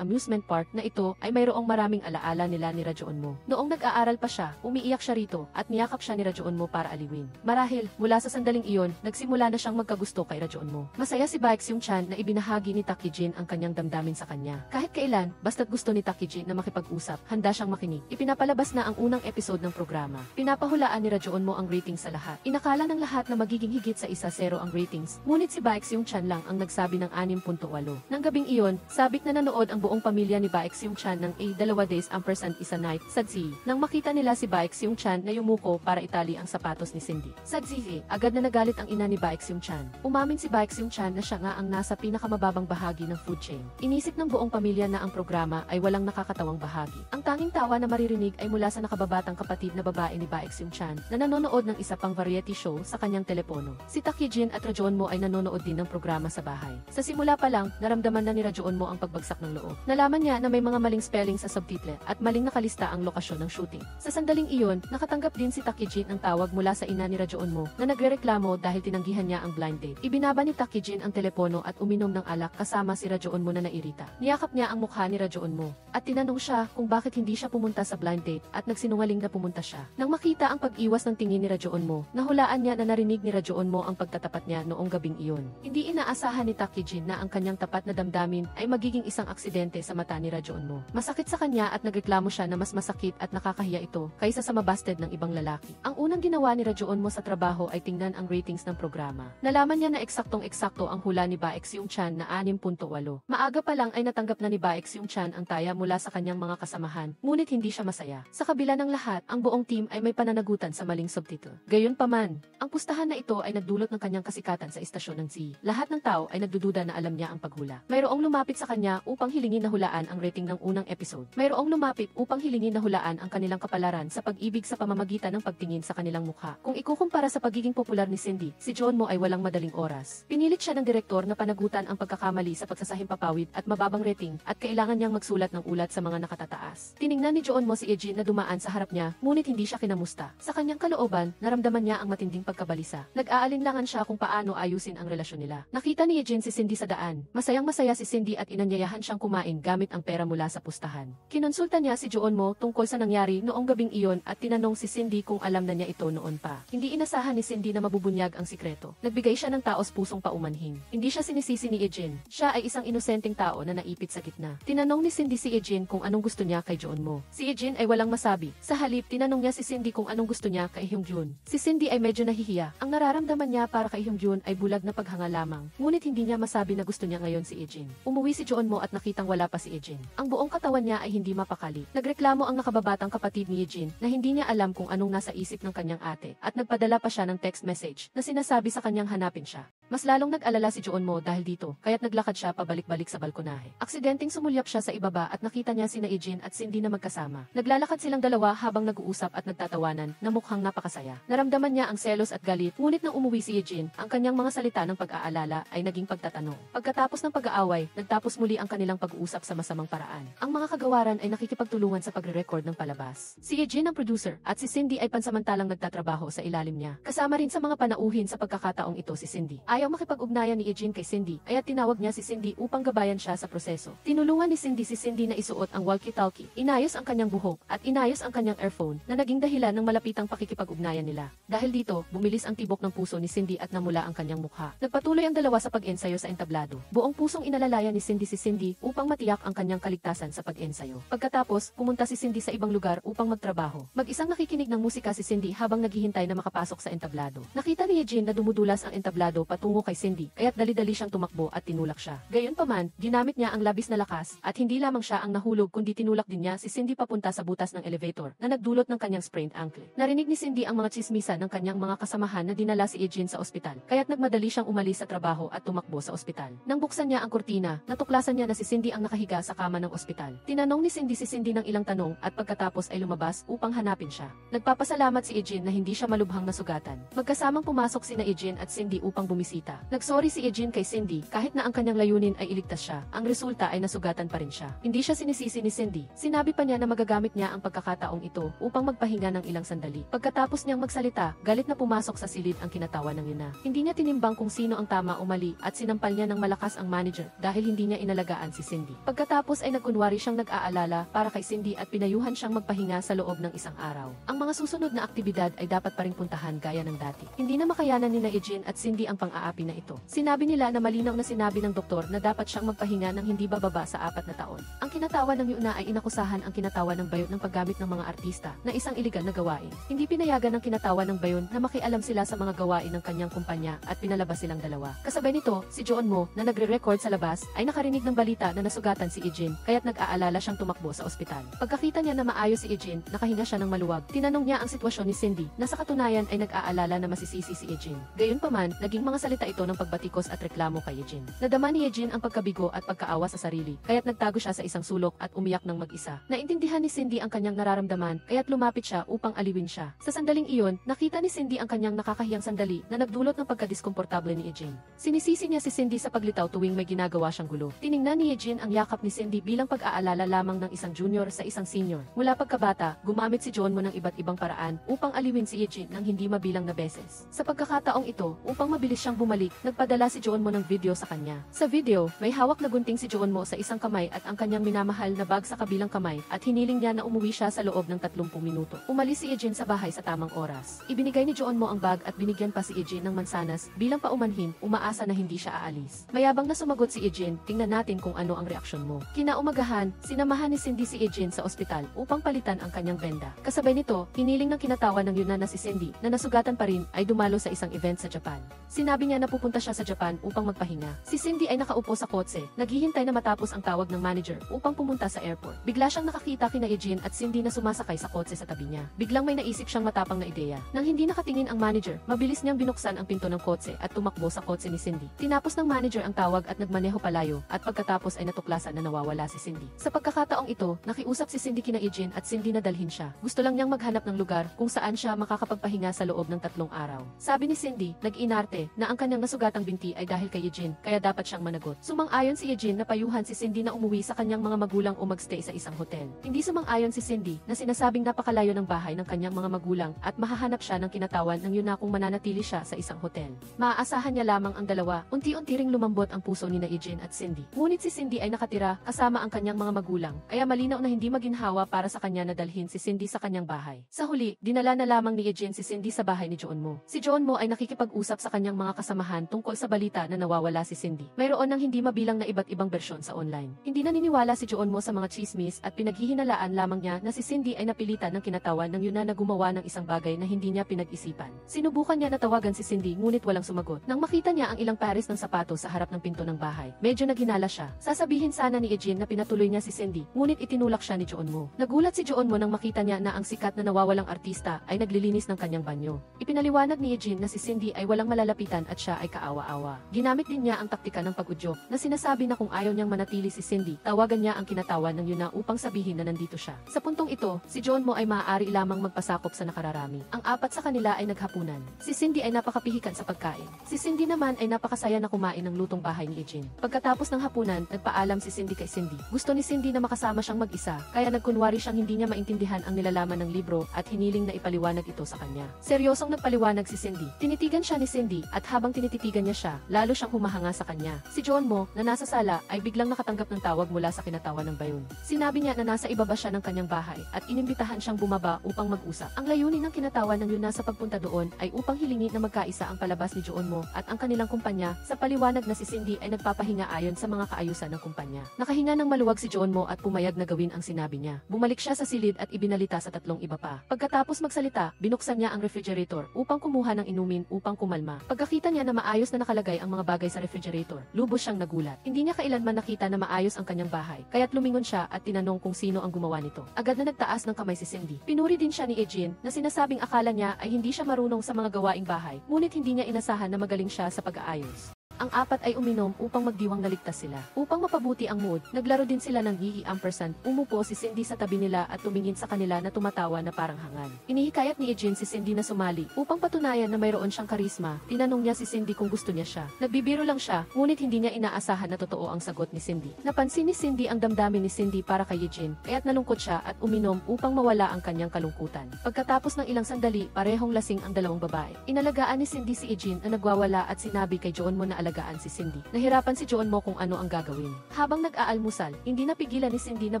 amusement park na ito ay mayroong maraming alaala nila ni Rajonmo. Noong nag-aaral pa siya, umiiyak siya rito at niyakap siya ni Rajonmo para aliwin. Marahil, mula sa sandaling iyon, nagsimula na siyang magkagusto kay Rajonmo. Masaya si Baekseung-chan na ibinahagi ni Takijin ang kanyang damdamin sa kanya. Kahit kailan, basta't gusto ni Takijin na makipag-usap, handa siyang makinig. Ipinapalabas na ang unang episode ng programa. Pinapahulaan ni Rajonmo ang ratings sa lahat. Inakala ng lahat na magiging higit sa 1-0 ang ratings, ngunit si Baekseung-chan lang ang nagsabi ng 6.8. Nang gabing iyon, sabik na nanood ang buong pamilya ni Baekseung-chan ng 2 days ampersand isa night, Sadzi. Nang makita nila si Baekseung-chan na yumuko para itali ang sapatos ni Cindy. Sadzi, agad na nagalit ang ina ni Baekseung-chan. Umamin si Baekseung-chan na siya nga ang nasa pinakamababang bahagi ng food chain. Inisip ng buong pamilya na ang programa ay walang nakakatawang bahagi. Ang tanging tawa na maririnig ay mula sa nakababatang kapatid na babae ni Baekseung-chan na nanonood ng isa pang variety show sa kanyang telepono. Si Takijin at Rajonmo ay nanonood din ng programa sa bahay. Sa simula pa lang, naramdaman na ni Rajonmo ang pagbagsak ng loob. Nalaman niya na may mga maling spelling sa subtitle at maling nakalista ang lokasyon ng shooting. Sa sandaling iyon, nakatanggap din si Takijin ng tawag mula sa ina ni Rajonmo na nagrereklamo dahil tinanggihan niya ang blind date. Ibinaba ni Takijin ang telepono at uminom ng alak kasama si Rajonmo na nairita. Niyakap niya ang mukha ni Rajonmo at tinanong siya kung bakit hindi siya pumunta sa blind date at nagsinungaling na pumunta siya. Nang makita ang pag-iwas ng tingin ni Rajonmo, nahulaan niya na narinig ni Rajonmo ang pagtatapat niya noong gabing iyon. Hindi inaasahan ni Takijin na ang kanyang tapat na damdamin ay magiging isang aksidente sa mata ni Rajonmo. Masakit sa kanya at nagreklamo siya na mas masakit at nakakahiya ito kaysa sa mabasted ng ibang lalaki. Ang unang ginawa ni Rajonmo sa trabaho ay tingnan ang ratings ng programa. Nalaman niya na eksaktong-eksakto ang hula ni Baekseung-chan na 6.8. Maaga pa lang ay natanggap na ni Baekseung-chan ang taya mula sa kanyang mga kasamahan, ngunit hindi siya masaya. Sa kabila ng lahat, ang buong team ay may pananagutan sa maling subtitle. Gayunpaman, ang pustahan na ito ay nagdulot ng kanyang kasikatan sa istasyon ng Z. Lahat ng tao ay nagdududa na alam niya ang paghula. Mayroong lumapit sa kanya upang hilingin na hulaan ang rating ng unang episode. Mayroong lumapit upang hilingin na hulaan ang kanilang kapalaran sa pag-ibig sa pamamagitan ng pagtingin sa kanilang mukha. Kung ikukumpara sa pagiging popular ni Cindy, si Johnmo ay walang madaling oras. Pinilit siya ng direktor na panagutan ang pagkakamali sa pagsasahimpapawid at mababang rating at kailangan niyang magsulat ng ulat sa mga nakatataas. Tiningnan ni Johnmo si Eugene na dumaan sa harap niya, ngunit hindi siya kinamusta. Sa kanyang kalooban, naramdaman niya ang matinding pagkabalisa. Nag-aalinlangan siya kung paano ayusin ang relasyon nila. Nakita ni Eugene si Cindy sa daan. Masayang-masaya si Cindy at inanyayahan siyang kumain gamit ang pera mula sa pustahan. Kinonsulta niya si Joonmo tungkol sa nangyari noong gabing iyon at tinanong si Cindy kung alam na niya ito noon pa. Hindi inasahan ni Cindy na mabubunyag ang sikreto. Nagbigay siya ng taos-pusong paumanhin. Hindi siya sinisisi ni Eugene. Siya ay isang inosenteng tao na naipit sa gitna. Tinanong ni Cindy si Eugene kung anong gusto niya kay Joonmo. Si Eugene ay walang masabi. Sa halip, tinanong niya si Cindy kung anong gusto niya kay Hyungjun. Si Cindy ay medyo nahihiya. Ang nararamdaman niya para kay Hyungjun ay bulag na paghanga lamang. Ngunit hindi niya masabi na gusto niya ngayon si Eugene. Umuwi si Joonmo at nakitang wala pa si Eugene. Ang buong katawan niya ay hindi mapakali. Nagreklamo ang nakababatang kapatid ni Eugene na hindi niya alam kung anong nasa isip ng kanyang ate at nagpadala pa siya ng text message na sinasabi sa kanyang hanapin siya. Mas lalong nag-alala si Joonmo dahil dito, kaya't naglakad siya pabalik-balik sa balkonahe. Aksidenteng sumulyap siya sa ibaba at nakita niya sina Eugene at Cindy na magkasama. Naglalakad silang dalawa habang nag-uusap at nagtatawanan na mukhang napakasaya. Naramdaman niya ang selos at galit, ngunit nang umuwi si Eugene, ang kanyang mga salita ng pag-aalala ay naging pagtatanong. Pagkatapos ng pag-aaway, nagtapos muli ang kanilang pag-uusap sa masamang paraan. Ang mga kagawaran ay nakikipagtulungan sa pagre-record ng palabas. Si Eugene ang producer at si Cindy ay pansamantalang nagtatrabaho sa ilalim niya. Kasama rin sa mga panauhin sa pagkakataong ito si Cindy. Ayaw makipag-ugnayan ni Eugene kay Cindy, kaya tinawag niya si Cindy upang gabayan siya sa proseso. Tinulungan ni Cindy si Cindy na isuot ang walkie-talkie, inayos ang kanyang buhok, at inayos ang kanyang earphone na naging dahilan ng malapitang pakikipag-ugnayan nila. Dahil dito, bumilis ang tibok ng puso ni Cindy at namula ang kanyang mukha. Nagpatuloy ang dalawa sa pag-ensayo sa entablado. Buong pusong inalalayan ni Cindy si Cindy upang matiyak ang kanyang kaligtasan sa pag-ensayo. Pagkatapos, pumunta si Cindy sa ibang lugar upang magtrabaho. Mag-isang nakikinig ng musika si Cindy habang naghihintay na makapasok sa entablado. Nakita ni Eugene na dumudulas ang entablado patungo kay Cindy, kaya't dali-dali siyang tumakbo at tinulak siya. Gayunpaman, ginamit niya ang labis na lakas, at hindi lamang siya ang nahulog kundi tinulak din niya si Cindy papunta sa butas ng elevator na nagdulot ng kanyang sprained ankle. Narinig ni Cindy ang mga tsismisan ng kanyang mga kasamahan na dinala si Eugene sa ospital, kaya't nagmadali siyang umalis sa trabaho at tumakbo sa ospital. Nang buksan niya ang kurtina, natuklasan niya na si Cindy ang nakahiga sa kama ng ospital. Tinanong ni Cindy si Cindy ng ilang tanong at pagkatapos ay lumabas upang hanapin siya. Nagpapasalamat si Eugene na hindi siya malubhang nasugatan. Magkasamang pumasok sina Eugene at Cindy upang bumisita. Nagsorry si Eugene kay Cindy kahit na ang kanyang layunin ay iligtas siya. Ang resulta ay nasugatan pa rin siya. Hindi siya sinisisi ni Cindy. Sinabi pa niya na magagamit niya ang pagkakataong ito upang magpahinga ng ilang sandali. Pagkatapos niyang magsalita, galit na pumasok sa silid ang kinatawa ng ina. Hindi niya tinimbang kung sino ang tama o mali at sinampal niya ng malakas ang manager dahil hindi niya inalagaan si Cindy. Pagkatapos ay nagkunwari siyang nag-aalala para kay Cindy at pinayuhan siyang magpahinga sa loob ng isang araw. Ang mga susunod na aktibidad ay dapat pa ring puntahan gaya ng dati. Hindi na makayanan ni Eugene at Cindy ang pang-aapi na ito. Sinabi nila na malinaw na sinabi ng doktor na dapat siyang magpahinga ng hindi bababa sa 4 na taon. Ang kinatawa ng Yuna ay inakusahan ang kinatawa ng Bayon ng paggamit ng mga artista na isang iligal na gawain. Hindi pinayagan ng kinatawa ng Bayon na makialam sila sa mga gawain ng kanyang kumpanya at pinalabas silang dalawa. Kasabay nito, si Joon Mo na nagre-record sa labas ay nakarinig ng balita na nasugatan si Eugene kaya't nag-aalala siyang tumakbo sa ospital. Pagkakita niya na maayos si Eugene, nakahinga siya ng maluwag. Tinanong niya ang sitwasyon ni Cindy na sa katunayan ay nag-aalala na masisisi si Eugene. Gayunpaman, naging mga salita ito ng pagbatikos at reklamo kay Eugene. Nadama ni Eugene ang pagkabigo at pagkaawa sa sarili, kaya't nagtago siya sa isang sulok at umiyak ng mag-isa. Naintindihan ni Cindy ang kanyang nararamdaman, kaya't lumapit siya upang aliwin siya. Sa sandaling iyon, nakita ni Cindy ang kanyang nakakahiyang sandali na nagdulot ng pagkadiskomportable ni Eugene. Sinisisi niya si Cindy sa paglitaw tuwing may ginagawa siyang gulo. Tiningnan ni Eugene ang yakap ni Cindy bilang pag-aalala lamang ng isang junior sa isang senior. Mula pagkabata, gumamit si Joon Mo ng iba't ibang paraan upang aliwin si Eugene ng hindi mabilang na beses. Sa pagkakataong ito, upang mabilis siyang bumalik, nagpadala si Joon Mo ng video sa kanya. Sa video, may hawak na gunting si Joon Mo sa isang kamay at ang kanyang minamahal na bag sa kabilang kamay at hiniling niya na umuwi siya sa loob ng 30 minuto. Umalis si Eugene sa bahay sa tamang oras. Ibinigay ni Joon Mo ang bag at binigyan pa si Eugene ng mansanas bilang paumanhin, umaasa na hindi siya aalis. Mayabang na sumagot si Eugene, tingnan natin kung ano ang reaksyon mo. Kinaumagahan, sinamahan ni Cindy si Eugene sa ospital upang palitan ang kanyang benda. Kasabay nito, hiniling ng kinatawa ng Yuna na si Cindy na nasugatan pa rin ay dumalo sa isang event sa Japan. Sinabi niya na pupunta siya sa Japan upang magpahinga. Si Cindy ay nakaupo sa kotse, naghihintay na matapos ang tawag ng manager upang pumunta sa airport. Bigla siyang nakakita kina Eugene at Cindy na sumasakay sa kotse sa tabi niya. Biglang may naisip siyang matapang na ideya. Nang hindi nakatingin ang manager, mabilis niyang binuksan ang pinto ng kotse at tumakbo sa kotse ni Cindy. Tinapos ng manager ang tawag at nagmaneho palayo at pagkatapos ay natuklasan na nawawala si Cindy. Sa pagkakataong ito, nakiusap si Cindy kina Eugene at Cindy na dalhin siya. Gusto lang niyang maghanap ng lugar kung saan siya makakapagpahinga sa loob ng 3 araw. Sabi ni Cindy, nag-inarte na ang kanyang nasugatang binti ay dahil kay Eugene, kaya dapat siyang managot. Sumang-ayon si Eugene na payuhan si Cindy na umuwi sa kanyang mga magulang o magstay sa isang hotel. Hindi sumang-ayon si Cindy na sinasabing napakalayo ng bahay ng kanyang mga magulang at mahahanap siya ng kinatawan ng Yuna kung mananatili siya sa isang hotel. Maaasahan niya lamang ang dalawa, unti-unti ring lumambot ang puso ni Eugene at Cindy. Ngunit si Cindy ay nakatira kasama ang kanyang mga magulang, kaya malinaw na hindi maginhawa para sa kanya na dalhin si Cindy sa kanyang bahay. Sa huli, dinala na lamang ni Eugene si Cindy sa bahay ni Joon Mo. Si Joon Mo ay nakikipag-usap sa kanyang mga kasamahan tungkol sa balita na nawawala si Cindy. Mayroon ng hindi mabilang na iba't ibang bersyon sa online. Hindi naniniwala si Joon Mo sa mga chismis at pinaghihinalaan lamang niya na si Cindy ay napilitan ng kinatawan ng Yuna na gumawa ng isang bagay na hindi niya pinag-isipan. Sinubukan niya na tawagan si Cindy ngunit walang sumagot. Nang makita niya ang ilang pares ng sapatos sa harap ng pinto ng bahay, medyo naghinala siya. Sasabihin sana ni Eugene na pinatuloy niya si Cindy, ngunit itinulak siya ni Joon Mo. Nagulat si Joon Mo nang makita niya na ang sikat na nawawalang artista ay naglilinis ng kanyang banyo. Ipinaliwanag ni Eugene na si Cindy ay walang malalapitan at siya ay kaawa-awa. Ginamit din niya ang taktika ng pag-udyok na sinasabi na kung ayaw niyang manatili si Cindy, tawagan niya ang kinatawan ng Yuna upang sabihin na nandito siya. Sa puntong ito, si Joon Mo ay maaari lamang magpasakop sa nakararami. Ang 4 sa kanila ay naghapunan. Si Cindy ay napakapihikan sa pagkain. Si Cindy naman ay napakasaya na kumain ng lutong bahay ni Eugene. Pagkatapos ng hapunan, nagpaalam si Cindy kay Cindy. Gusto ni Cindy na makasama siyang mag-isa, kaya nagkunwari siyang hindi niya maintindihan ang nilalaman ng libro at hiniling na ipaliwanag ito sa kanya. Seryosong nagpaliwanag si Cindy. Tinitigan siya ni Cindy at habang habang tinititigan niya siya, lalo siyang humahanga sa kanya. Si Jeonmo, na nasa sala, ay biglang nakatanggap ng tawag mula sa kinatawan ng bayon. Sinabi niya na nasa ibaba siya ng kanyang bahay at inimbitahan siyang bumaba upang mag-usap. Ang layunin ng kinatawan ng Yuna sa pagpunta doon ay upang hilingi na magkaisa ang palabas ni Jeonmo at ang kanilang kumpanya. Sa paliwanag na si Cindy ay nagpapahinga ayon sa mga kaayusan ng kumpanya. Nakahinga ng maluwag si Jeonmo at pumayag na gawin ang sinabi niya. Bumalik siya sa silid at ibinalita sa tatlong iba pa. Pagkatapos magsalita, binuksan niya ang refrigerator upang kumuha ng inumin upang kumalma. Pagkakita niya na maayos na nakalagay ang mga bagay sa refrigerator, lubos siyang nagulat. Hindi niya kailanman nakita na maayos ang kanyang bahay, kaya't lumingon siya at tinanong kung sino ang gumawa nito. Agad na nagtaas ng kamay si Cindy. Pinuri din siya ni Ejin na sinasabing akala niya ay hindi siya marunong sa mga gawaing bahay, ngunit hindi niya inasahan na magaling siya sa pag-aayos. Ang apat ay uminom upang magdiwang naligtas sila. Upang mapabuti ang mood, naglaro din sila ng Hihi Ampersand. Umupo si Cindy sa tabi nila at tumingin sa kanila na tumatawa na parang hangal. Inihikayat ni Ejin si Cindy na sumali upang patunayan na mayroon siyang karisma. Tinanong niya si Cindy kung gusto niya siya. Nagbibiro lang siya, ngunit hindi niya inaasahan na totoo ang sagot ni Cindy. Napansin ni Cindy ang damdamin ni Cindy para kay Ejin, kaya't nalungkot siya at uminom upang mawala ang kanyang kalungkutan. Pagkatapos ng ilang sandali, parehong lasing ang dalawang babae. Inalagaan ni Cindy si Ejin na nagwawala at sinabi kay Jeonmo na alagaan si Cindy. Nahirapan si Jeonmo kung ano ang gagawin. Habang nag-aalmusal, hindi napigilan ni Cindy na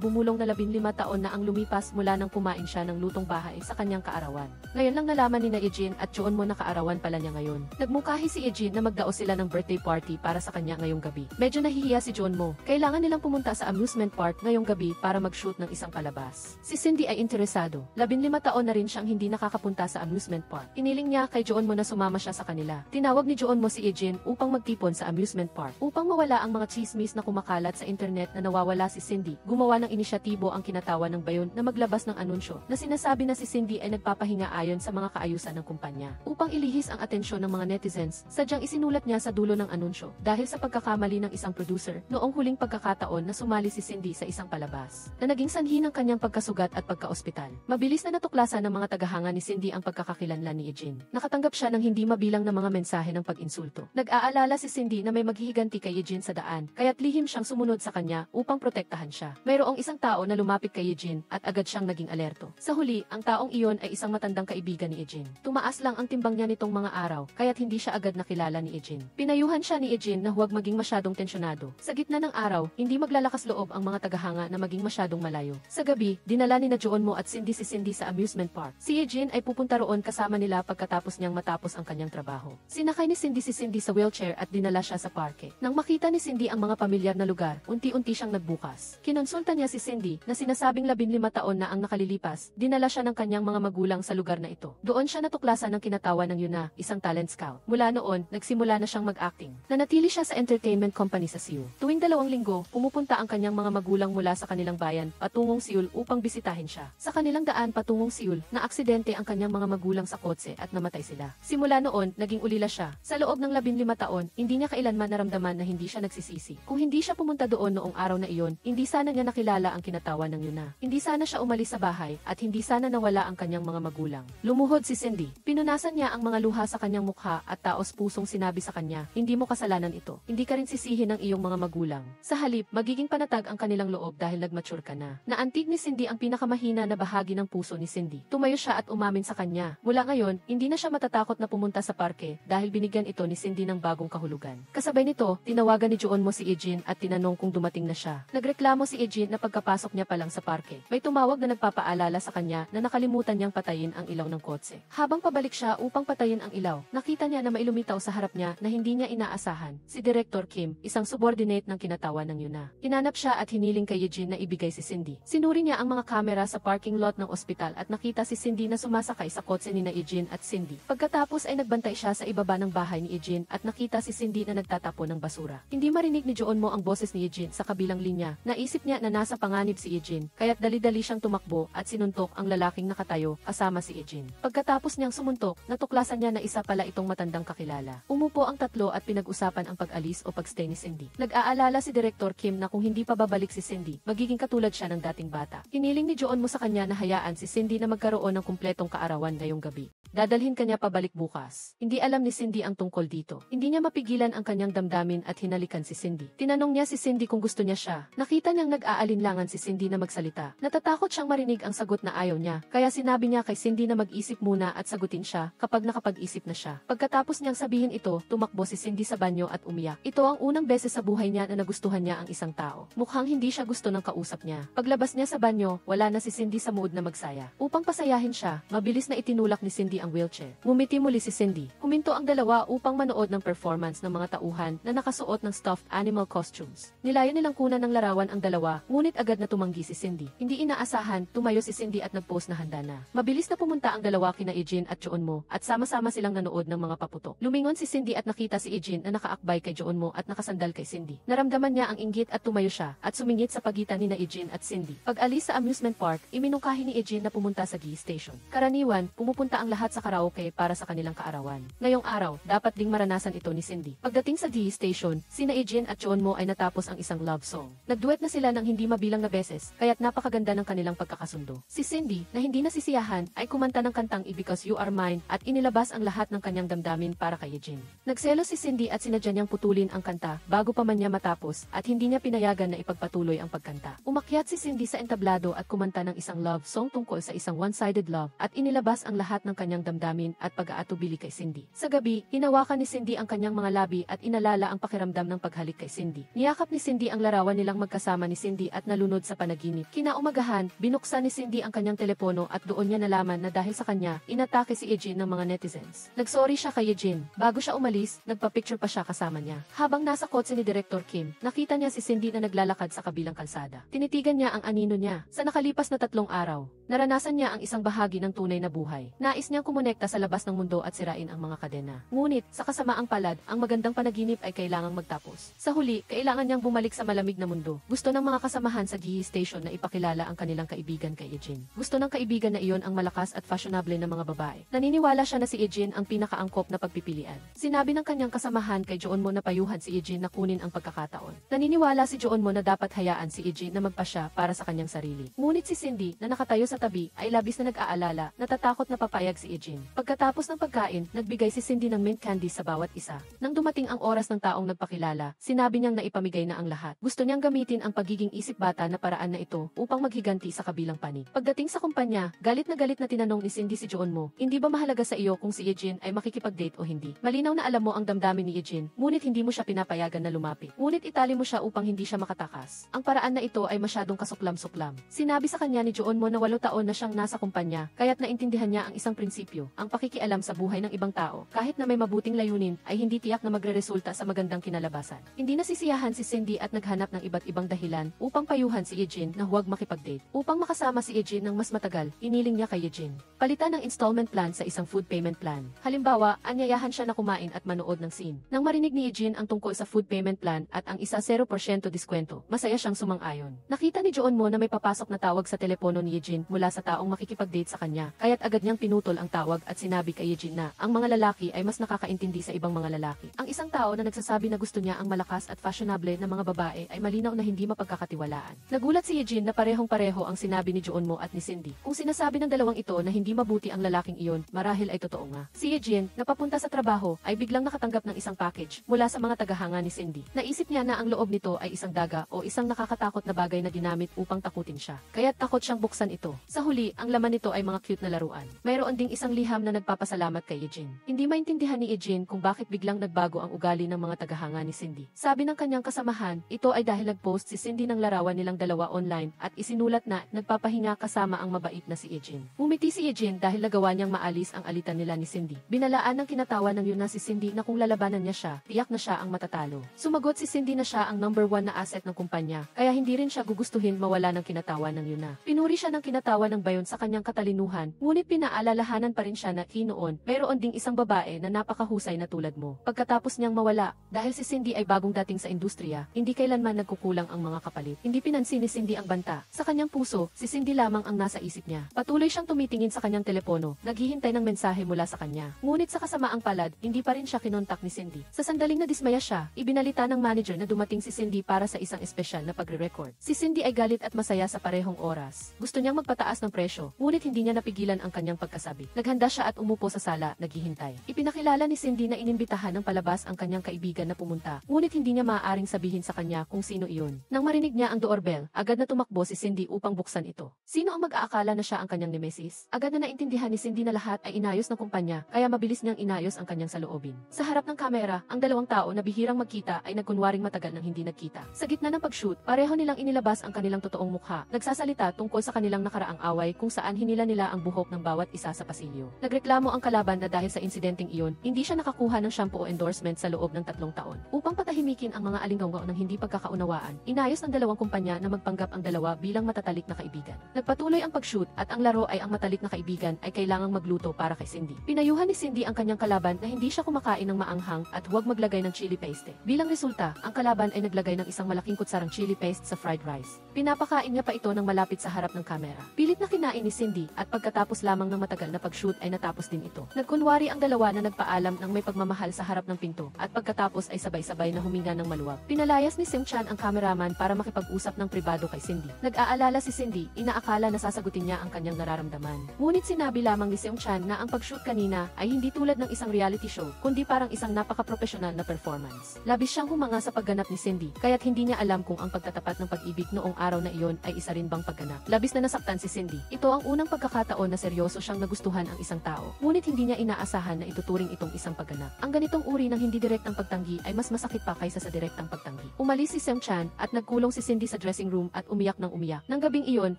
bumulong na 15 taon na ang lumipas mula nang kumain siya ng lutong bahay sa kanyang kaarawan. Ngayon lang nalaman ni na Ejin at Jeonmo na kaarawan pala niya ngayon. Nagmungkahi si Ejin na magdao sila ng birthday party para sa kanya ngayong gabi. Medyo nahihiya si Jeonmo. Kailangan nilang pumunta sa amusement park ngayong gabi para mag-shoot ng isang palabas. Si Cindy ay interesado. 15 taon na rin siyang hindi nakakapunta sa amusement park. Iniling niya kay Jeonmo na sumama siya sa kanila. Tinawag ni Jeonmo si Ejin upang magtipon sa amusement park. Upang mawala ang mga chismis na kumakalat sa internet na nawawala si Cindy, gumawa ng inisyatibo ang kinatawan ng bayon na maglabas ng anunsyo na sinasabi na si Cindy ay nagpapahinga ayon sa mga kaayusan ng kumpanya. Upang ilihis ang atensyon ng mga netizens, sadyang isinulat niya sa dulo ng anunsyo dahil sa pagkakamali ng isang producer noong huling pagkakataon na sumali si Cindy sa isang palabas na naging sanhi ng kanyang pagkasugat at pagkaospital. Mabilis na natuklasan ng mga tagahanga ni Cindy ang pagkakakilanlan ni Ejin. Nakatanggap siya ng hindi mabilang na mga mensahe ng pag-insulto. Nag-aalala si Cindy na may maghihiganti kay Ejin sa daan, kaya't lihim siyang sumunod sa kanya upang protektahan siya. Mayroong isang tao na lumapit kay Ejin at agad siyang naging alerto. Sa huli, ang taong iyon ay isang matandang kaibigan ni Ejin. Tumaas lang ang timbang niya nitong mga araw, kaya't hindi siya agad nakilala ni Ejin. Pinayuhan siya ni Ejin na huwag maging masyadong tensyonado. Sa gitna ng araw, hindi maglalakas loob ang mga tagahanga na maging masyadong malayo. Sa gabi, dinala ni na Jeonmo at Cindy si Cindy sa amusement park. Si Ejin ay pupunta roon kasama nila pagkatapos niyang matapos ang kanyang trabaho. Sinakay ni Cindy si Cindy sa wheelchair at dinala siya sa parke. Nang makita ni Cindy ang mga pamilyar na lugar, unti-unti siyang nagbukas. Kinonsulta niya si Cindy na sinasabing 15 taon na ang nakalilipas, dinala siya ng kanyang mga magulang sa lugar na ito. Doon siya natuklasan ng kinatawan ng Yuna, isang talent scout. Mula noon, nagsimula na siyang mag-acting. Nanatili siya sa entertainment company sa Seoul. Tuwing 2 linggo, pumupunta ang kanyang mga magulang mula sa kanilang bayan patungong Seoul upang bisitahin siya. Sa kanilang daan patungong Seoul, naaksidente ang kanyang mga magulang sa kotse at namatay sila. Simula noon, naging ulila siya. Sa loob ng 15 taon, hindi niya kailanman naramdaman na hindi siya nagsisisi. Kung hindi siya pumunta doon noong araw na iyon, hindi sana niya nakilala ang kinatawan ng Yuna. Hindi sana siya umalis sa bahay at hindi sana nawala ang kanyang mga magulang. Lumuhod si Cindy. Pinunasan niya ang mga luha sa kanyang mukha at taos pusong sinabi sa kanya, hindi mo kasalanan ito. Hindi ka rin sisihin ng iyong mga magulang. Sa halip, magiging panatag ang kanilang loob dahil nagmature ka na. Naantig ni Cindy ang pinakamahina na bahagi ng puso ni Cindy. Tumayo siya at umamin sa kanya. Mula ngayon, hindi na siya matatakot na pumunta sa parke dahil binigyan ito ni Cindy ng bagong kahulugan. Kasabay nito, tinawagan ni Jeonmo si Ejin at tinanong kung dumating na siya. Nagreklamo si Ejin na pagkapasok niya pa lang sa parke, may tumawag na nagpapaalala sa kanya na nakalimutan niyang patayin ang ilaw ng kotse. Habang pabalik siya upang patayin ang ilaw, nakita niya na may lumitaw sa harap niya na hindi niya inaasahan. Si Director Kim, isang subordinate ng kinatawan ng Yuna. Hinanap siya at hiniling kay Ejin na ibigay si Cindy. Sinuri niya ang mga kamera sa parking lot ng ospital at nakita si Cindy na sumasakay sa kotse ni na Ejin at Cindy. Pagkatapos ay nagbantay siya sa ibaba ng bahay ni Ejin at nakita si Cindy na nagtatapon ng basura. Hindi marinig ni Jeonmo ang boses ni Ejin sa kabilang linya. Naisip niya na nasa panganib si Ejin, kaya't dali-dali siyang tumakbo at sinuntok ang lalaking nakatayo kasama si Ejin. Pagkatapos niyang sumuntok, natuklasan niya na isa pala itong matandang kakilala. Umupo ang tatlo at pinag-usapan ang pag-alis o pagstay ni Cindy. Nag-aalala si Director Kim na kung hindi pa babalik si Cindy, magiging katulad siya ng dating bata. Hiniling ni Jeonmo sa kanya na hayaan si Cindy na magkaroon ng kumpletong kaarawan ngayong gabi. Dadalhin kanya pabalik bukas. Hindi alam ni Cindy ang tungkol dito. Hindi niya mapigil napigilan ang kanyang damdamin at hinalikan si Cindy. Tinanong niya si Cindy kung gusto niya siya. Nakita niyang nag-aalinlangan si Cindy na magsalita. Natatakot siyang marinig ang sagot na ayaw niya, kaya sinabi niya kay Cindy na mag-isip muna at sagutin siya kapag nakapag-isip na siya. Pagkatapos niyang sabihin ito, tumakbo si Cindy sa banyo at umiyak. Ito ang unang beses sa buhay niya na nagustuhan niya ang isang tao. Mukhang hindi siya gusto ng kausap niya. Paglabas niya sa banyo, wala na si Cindy sa mood na magsaya. Upang pasayahin siya, mabilis na itinulak ni Cindy ang wheelchair. Ngumiti muli si Cindy. Huminto ang dalawa upang manood ng performance ng mga tauhan na nakasuot ng stuffed animal costumes. Nilayan nilang kunan ng larawan ang dalawa, ngunit agad na tumanggi si Cindy. Hindi inaasahan, tumayo si Cindy at nag-pose na handa na. Mabilis na pumunta ang dalawa kina Eugene at Joonmo at sama-sama silang nanood ng mga paputok. Lumingon si Cindy at nakita si Eugene na nakaakbay kay Joonmo at nakasandal kay Cindy. Naramdaman niya ang inggit at tumayo siya at sumingit sa pagitan ni na Eugene at Cindy. Pag-alis sa amusement park, iminungkahi ni Eugene na pumunta sa gas station. Karaniwan, pumupunta ang lahat sa karaoke para sa kanilang kaarawan. Ngayong araw, dapat ding maranasan ito ni Cindy. Pagdating sa gas station, sina Eugene at Joonmo ay natapos ang isang love song. Nagduet na sila ng hindi mabilang na beses, kaya't napakaganda ng kanilang pagkakasundo. Si Cindy, na hindi nasisiyahan, ay kumanta ng kantang Because You Are Mine at inilabas ang lahat ng kanyang damdamin para kay Eugene. Nagselos si Cindy at sinadya niyang putulin ang kanta bago pa man niya matapos at hindi niya pinayagan na ipagpatuloy ang pagkanta. Umakyat si Cindy sa entablado at kumanta ng isang love song tungkol sa isang one-sided love at inilabas ang lahat ng kanyang damdamin at pag-aatubili kay Cindy. Sa gabi, hinawakan ni Cindy ang kanyang mga labi at inalala ang pakiramdam ng paghalik kay Cindy. Niyakap ni Cindy ang larawan nilang magkasama ni Cindy at nalunod sa panaginip. Kinaumagahan, binuksan ni Cindy ang kanyang telepono at doon niya nalaman na dahil sa kanya, inatake si Eugene ng mga netizens. Nagsorry siya kay Eugene. Bago siya umalis, nagpa-picture pa siya kasama niya. Habang nasa kotse ni Director Kim, nakita niya si Cindy na naglalakad sa kabilang kalsada. Tinitigan niya ang anino niya. Sa nakalipas na 3 araw, naranasan niya ang isang bahagi ng tunay na buhay. Nais niyang kumonekta sa labas ng mundo at sirain ang mga kadena. Ngunit, sa kasamaang palad, ang magandang panaginip ay kailangang magtapos. Sa huli, kailangan niyang bumalik sa malamig na mundo. Gusto ng mga kasamahan sa gas station na ipakilala ang kanilang kaibigan kay Eugene. Gusto ng kaibigan na iyon ang malakas at fashionable na mga babae. Naniniwala siya na si Eugene ang pinakaangkop na pagpipilian. Sinabi ng kanyang kasamahan kay Joonmo na payuhan si Eugene na kunin ang pagkakataon. Naniniwala si Joonmo na dapat hayaan si Eugene na magpasya para sa kanyang sarili. Ngunit si Cindy, na nakatayo sa tabi, ay labis na nag-aalala, natatakot na papayag si Eugene. Pagkatapos ng pagkain, nagbigay si Cindy ng mint candy sa bawat isa. Nang dumating ang oras ng taong nagpakilala, sinabi niyang naipamigay na ang lahat. Gusto niyang gamitin ang pagiging isip bata na paraan na ito upang maghiganti sa kabilang panig. Pagdating sa kumpanya, galit na tinanong ni Cindy si Joonmo, hindi ba mahalaga sa iyo kung si Eugene ay makikipag-date o hindi? Malinaw na alam mo ang damdamin ni Eugene, ngunit hindi mo siya pinapayagan na lumapit. Ngunit itali mo siya upang hindi siya makatakas. Ang paraan na ito ay masyadong kasuklam-suklam. Sinabi sa kanya ni Joonmo na 8 taon na siyang nasa kumpanya, kaya't naintindihan niya ang isang prinsipyo, ang pakikialam sa buhay ng ibang tao, kahit na may mabuting layunin, ay hindi tiyak na magreresulta sa magandang kinalabasan. Hindi nasisiyahan si Cindy at naghanap ng iba't ibang dahilan upang payuhan si Eugene na huwag makipag-date. Upang makasama si Eugene ng mas matagal, iniling niya kay Eugene palitan ng installment plan sa isang food payment plan. Halimbawa, anyayahan siya na kumain at manood ng scene. Nang marinig ni Eugene ang tungkol sa food payment plan at ang isa 0% diskwento, masaya siyang sumang-ayon. Nakita ni Joonmo na may papasok na tawag sa telepono ni Eugene mula sa taong makikipag-date sa kanya, kaya't agad niyang pinutol ang tawag at sinabi kay Eugene na ang mga lalaki ay mas nakakaintindi sa ibang mga lalaki. Ang isang tao na nagsasabi na gusto niya ang malakas at fashionable na mga babae ay malinaw na hindi mapagkakatiwalaan. Nagulat si Eugene na parehong-pareho ang sinabi ni Joonmo at ni Cindy. Kung sinasabi ng dalawang ito na hindi mabuti ang lalaking iyon, marahil ay totoo nga. Si Eugene, na papunta sa trabaho, ay biglang nakatanggap ng isang package mula sa mga tagahanga ni Cindy. Naisip niya na ang loob nito ay isang daga o isang nakakatakot na bagay na ginamit upang takutin siya. Kaya't takot siyang buksan ito. Sa huli, ang laman nito ay mga cute na laruan. Mayroon ding isang liham na nagpapasalamat kay Eugene. Hindi maintindihan ni Eugene kung bakit biglang nagbago ang ugali ng mga tagahanga ni Cindy. Sabi ng kanyang kasamahan, ito ay dahil nag-post si Cindy ng larawan nilang dalawa online at isinulat na nagpapahinga kasama ang mabait na si Eugene. Umiti si Eugene dahil nagawa niyang maalis ang alitan nila ni Cindy. Binalaan ng kinatawa ng yun na si Cindy na kung lalabanan niya siya, tiyak na siya ang matatalo. Sumagot si Cindy na siya ang number 1 na asset ng kumpanya, kaya hindi rin siya gugustuhin mawala ng kinatawa ng yun na. Pinuri siya ng kinatawa ng bayon sa kanyang katalinuhan, ngunit pinaalalahanan pa rin siya na noon, mayroon ding isang babae na napakahusay na tulad mo. Pagkatapos niyang mawala, dahil si Cindy ay bagong dating sa industriya, hindi kailanman nagkukulang ang mga kapalit. Hindi pinansin ni Cindy ang banta. Sa kanyang puso, si Cindy lamang ang nasa isip niya. Patuloy siyang tumitingin sa kanyang telepono, naghihintay ng mensahe mula sa kanya. Ngunit sa kasamaang palad, hindi pa rin siya kinontak ni Cindy. Sa sandaling na dismaya siya, ibinalita ng manager na dumating si Cindy para sa isang espesyal na pagre-record. Si Cindy ay galit at masaya sa parehong oras. Gusto niyang magpataas ng presyo, ngunit hindi niya napigilan ang kanyang pagkasabi. Naghanda siya at umupo sa sala, naghihintay. Ipinakilala ni Cindy na inimbitahan ng palabas ang kanyang kaibigan na pumunta, ngunit hindi niya maaaring sabihin sa kanya kung sino iyon. Nang marinig niya ang doorbell, agad na tumakbo si Cindy upang buksan ito. Sino ang mag-aakala na siya ang kanyang nemesis? Agad na naintindihan ni Cindy na lahat ay inayos ng kumpanya, kaya mabilis niyang inayos ang kanyang saloobin. Sa harap ng kamera, ang dalawang tao na bihirang magkita ay nagkunwaring matagal nang hindi nagkita. Sa gitna ng pag-shoot, pareho nilang inilabas ang kanilang totoong mukha, nagsasalita tungkol sa kanilang nakaraang away kung saan hinila nila ang buhok ng bawat isa sa pasilyo. Nagreklamo ang kalaban na dahil sa insidenteng iyon, hindi siya nakakuha ng shampoo o endorsement sa loob ng 3 taon. Upang patahimikin ang mga alinggaw ng hindi pagkakaunawaan, inayos ng dalawang kumpanya na magpanggap ang dalawa bilang matatalik na kaibigan. Nagpatuloy ang pag-shoot at ang laro ay ang matalik na kaibigan ay kailangang magluto para kay Cindy. Pinayuhan ni Cindy ang kanyang kalaban na hindi siya kumakain ng maanghang at huwag maglagay ng chili paste. Bilang resulta, ang kalaban ay naglagay ng isang malaking kutsarang chili paste sa fried rice. Pinapakain niya pa ito ng malapit sa harap ng kamera. Pilit na kinain ni Cindy at pagkatapos lamang ng matagal na pag-shoot ay natapos din ito. Nagkunwari ang dalawa na nagpaalam ng may pagmamahal sa harap ng pinto at pagkatapos ay sabay-sabay na huminga ng maluwag. Pinalayas ni Seung Chan ang cameraman para makipag-usap ng pribado kay Cindy. Nag-aalala si Cindy, inaakala na sasagutin niya ang kanyang nararamdaman. Ngunit sinabi lamang ni Seung Chan na ang pag-shoot kanina ay hindi tulad ng isang reality show, kundi parang isang napaka-professional na performance. Labis siyang humanga sa pagganap ni Cindy, kaya't hindi niya alam kung ang pagtatapat ng pag-ibig noong araw na iyon ay isa rin bang pagganap. Labis na nasaktan si Cindy. Ito ang unang pagkakataon na seryoso siyang nagustuhan ang isang tao, ngunit hindi niya inaasahan na ituturing itong isang pagganap. Ang ganitong uri ng hindi direktang pagtanggi ay mas masakit pa kaysa sa direktang pagtanggi. Umalis si Seung Chan at nagkulong si Cindy sa dressing room at umiyak ng umiyak. Nang gabing iyon,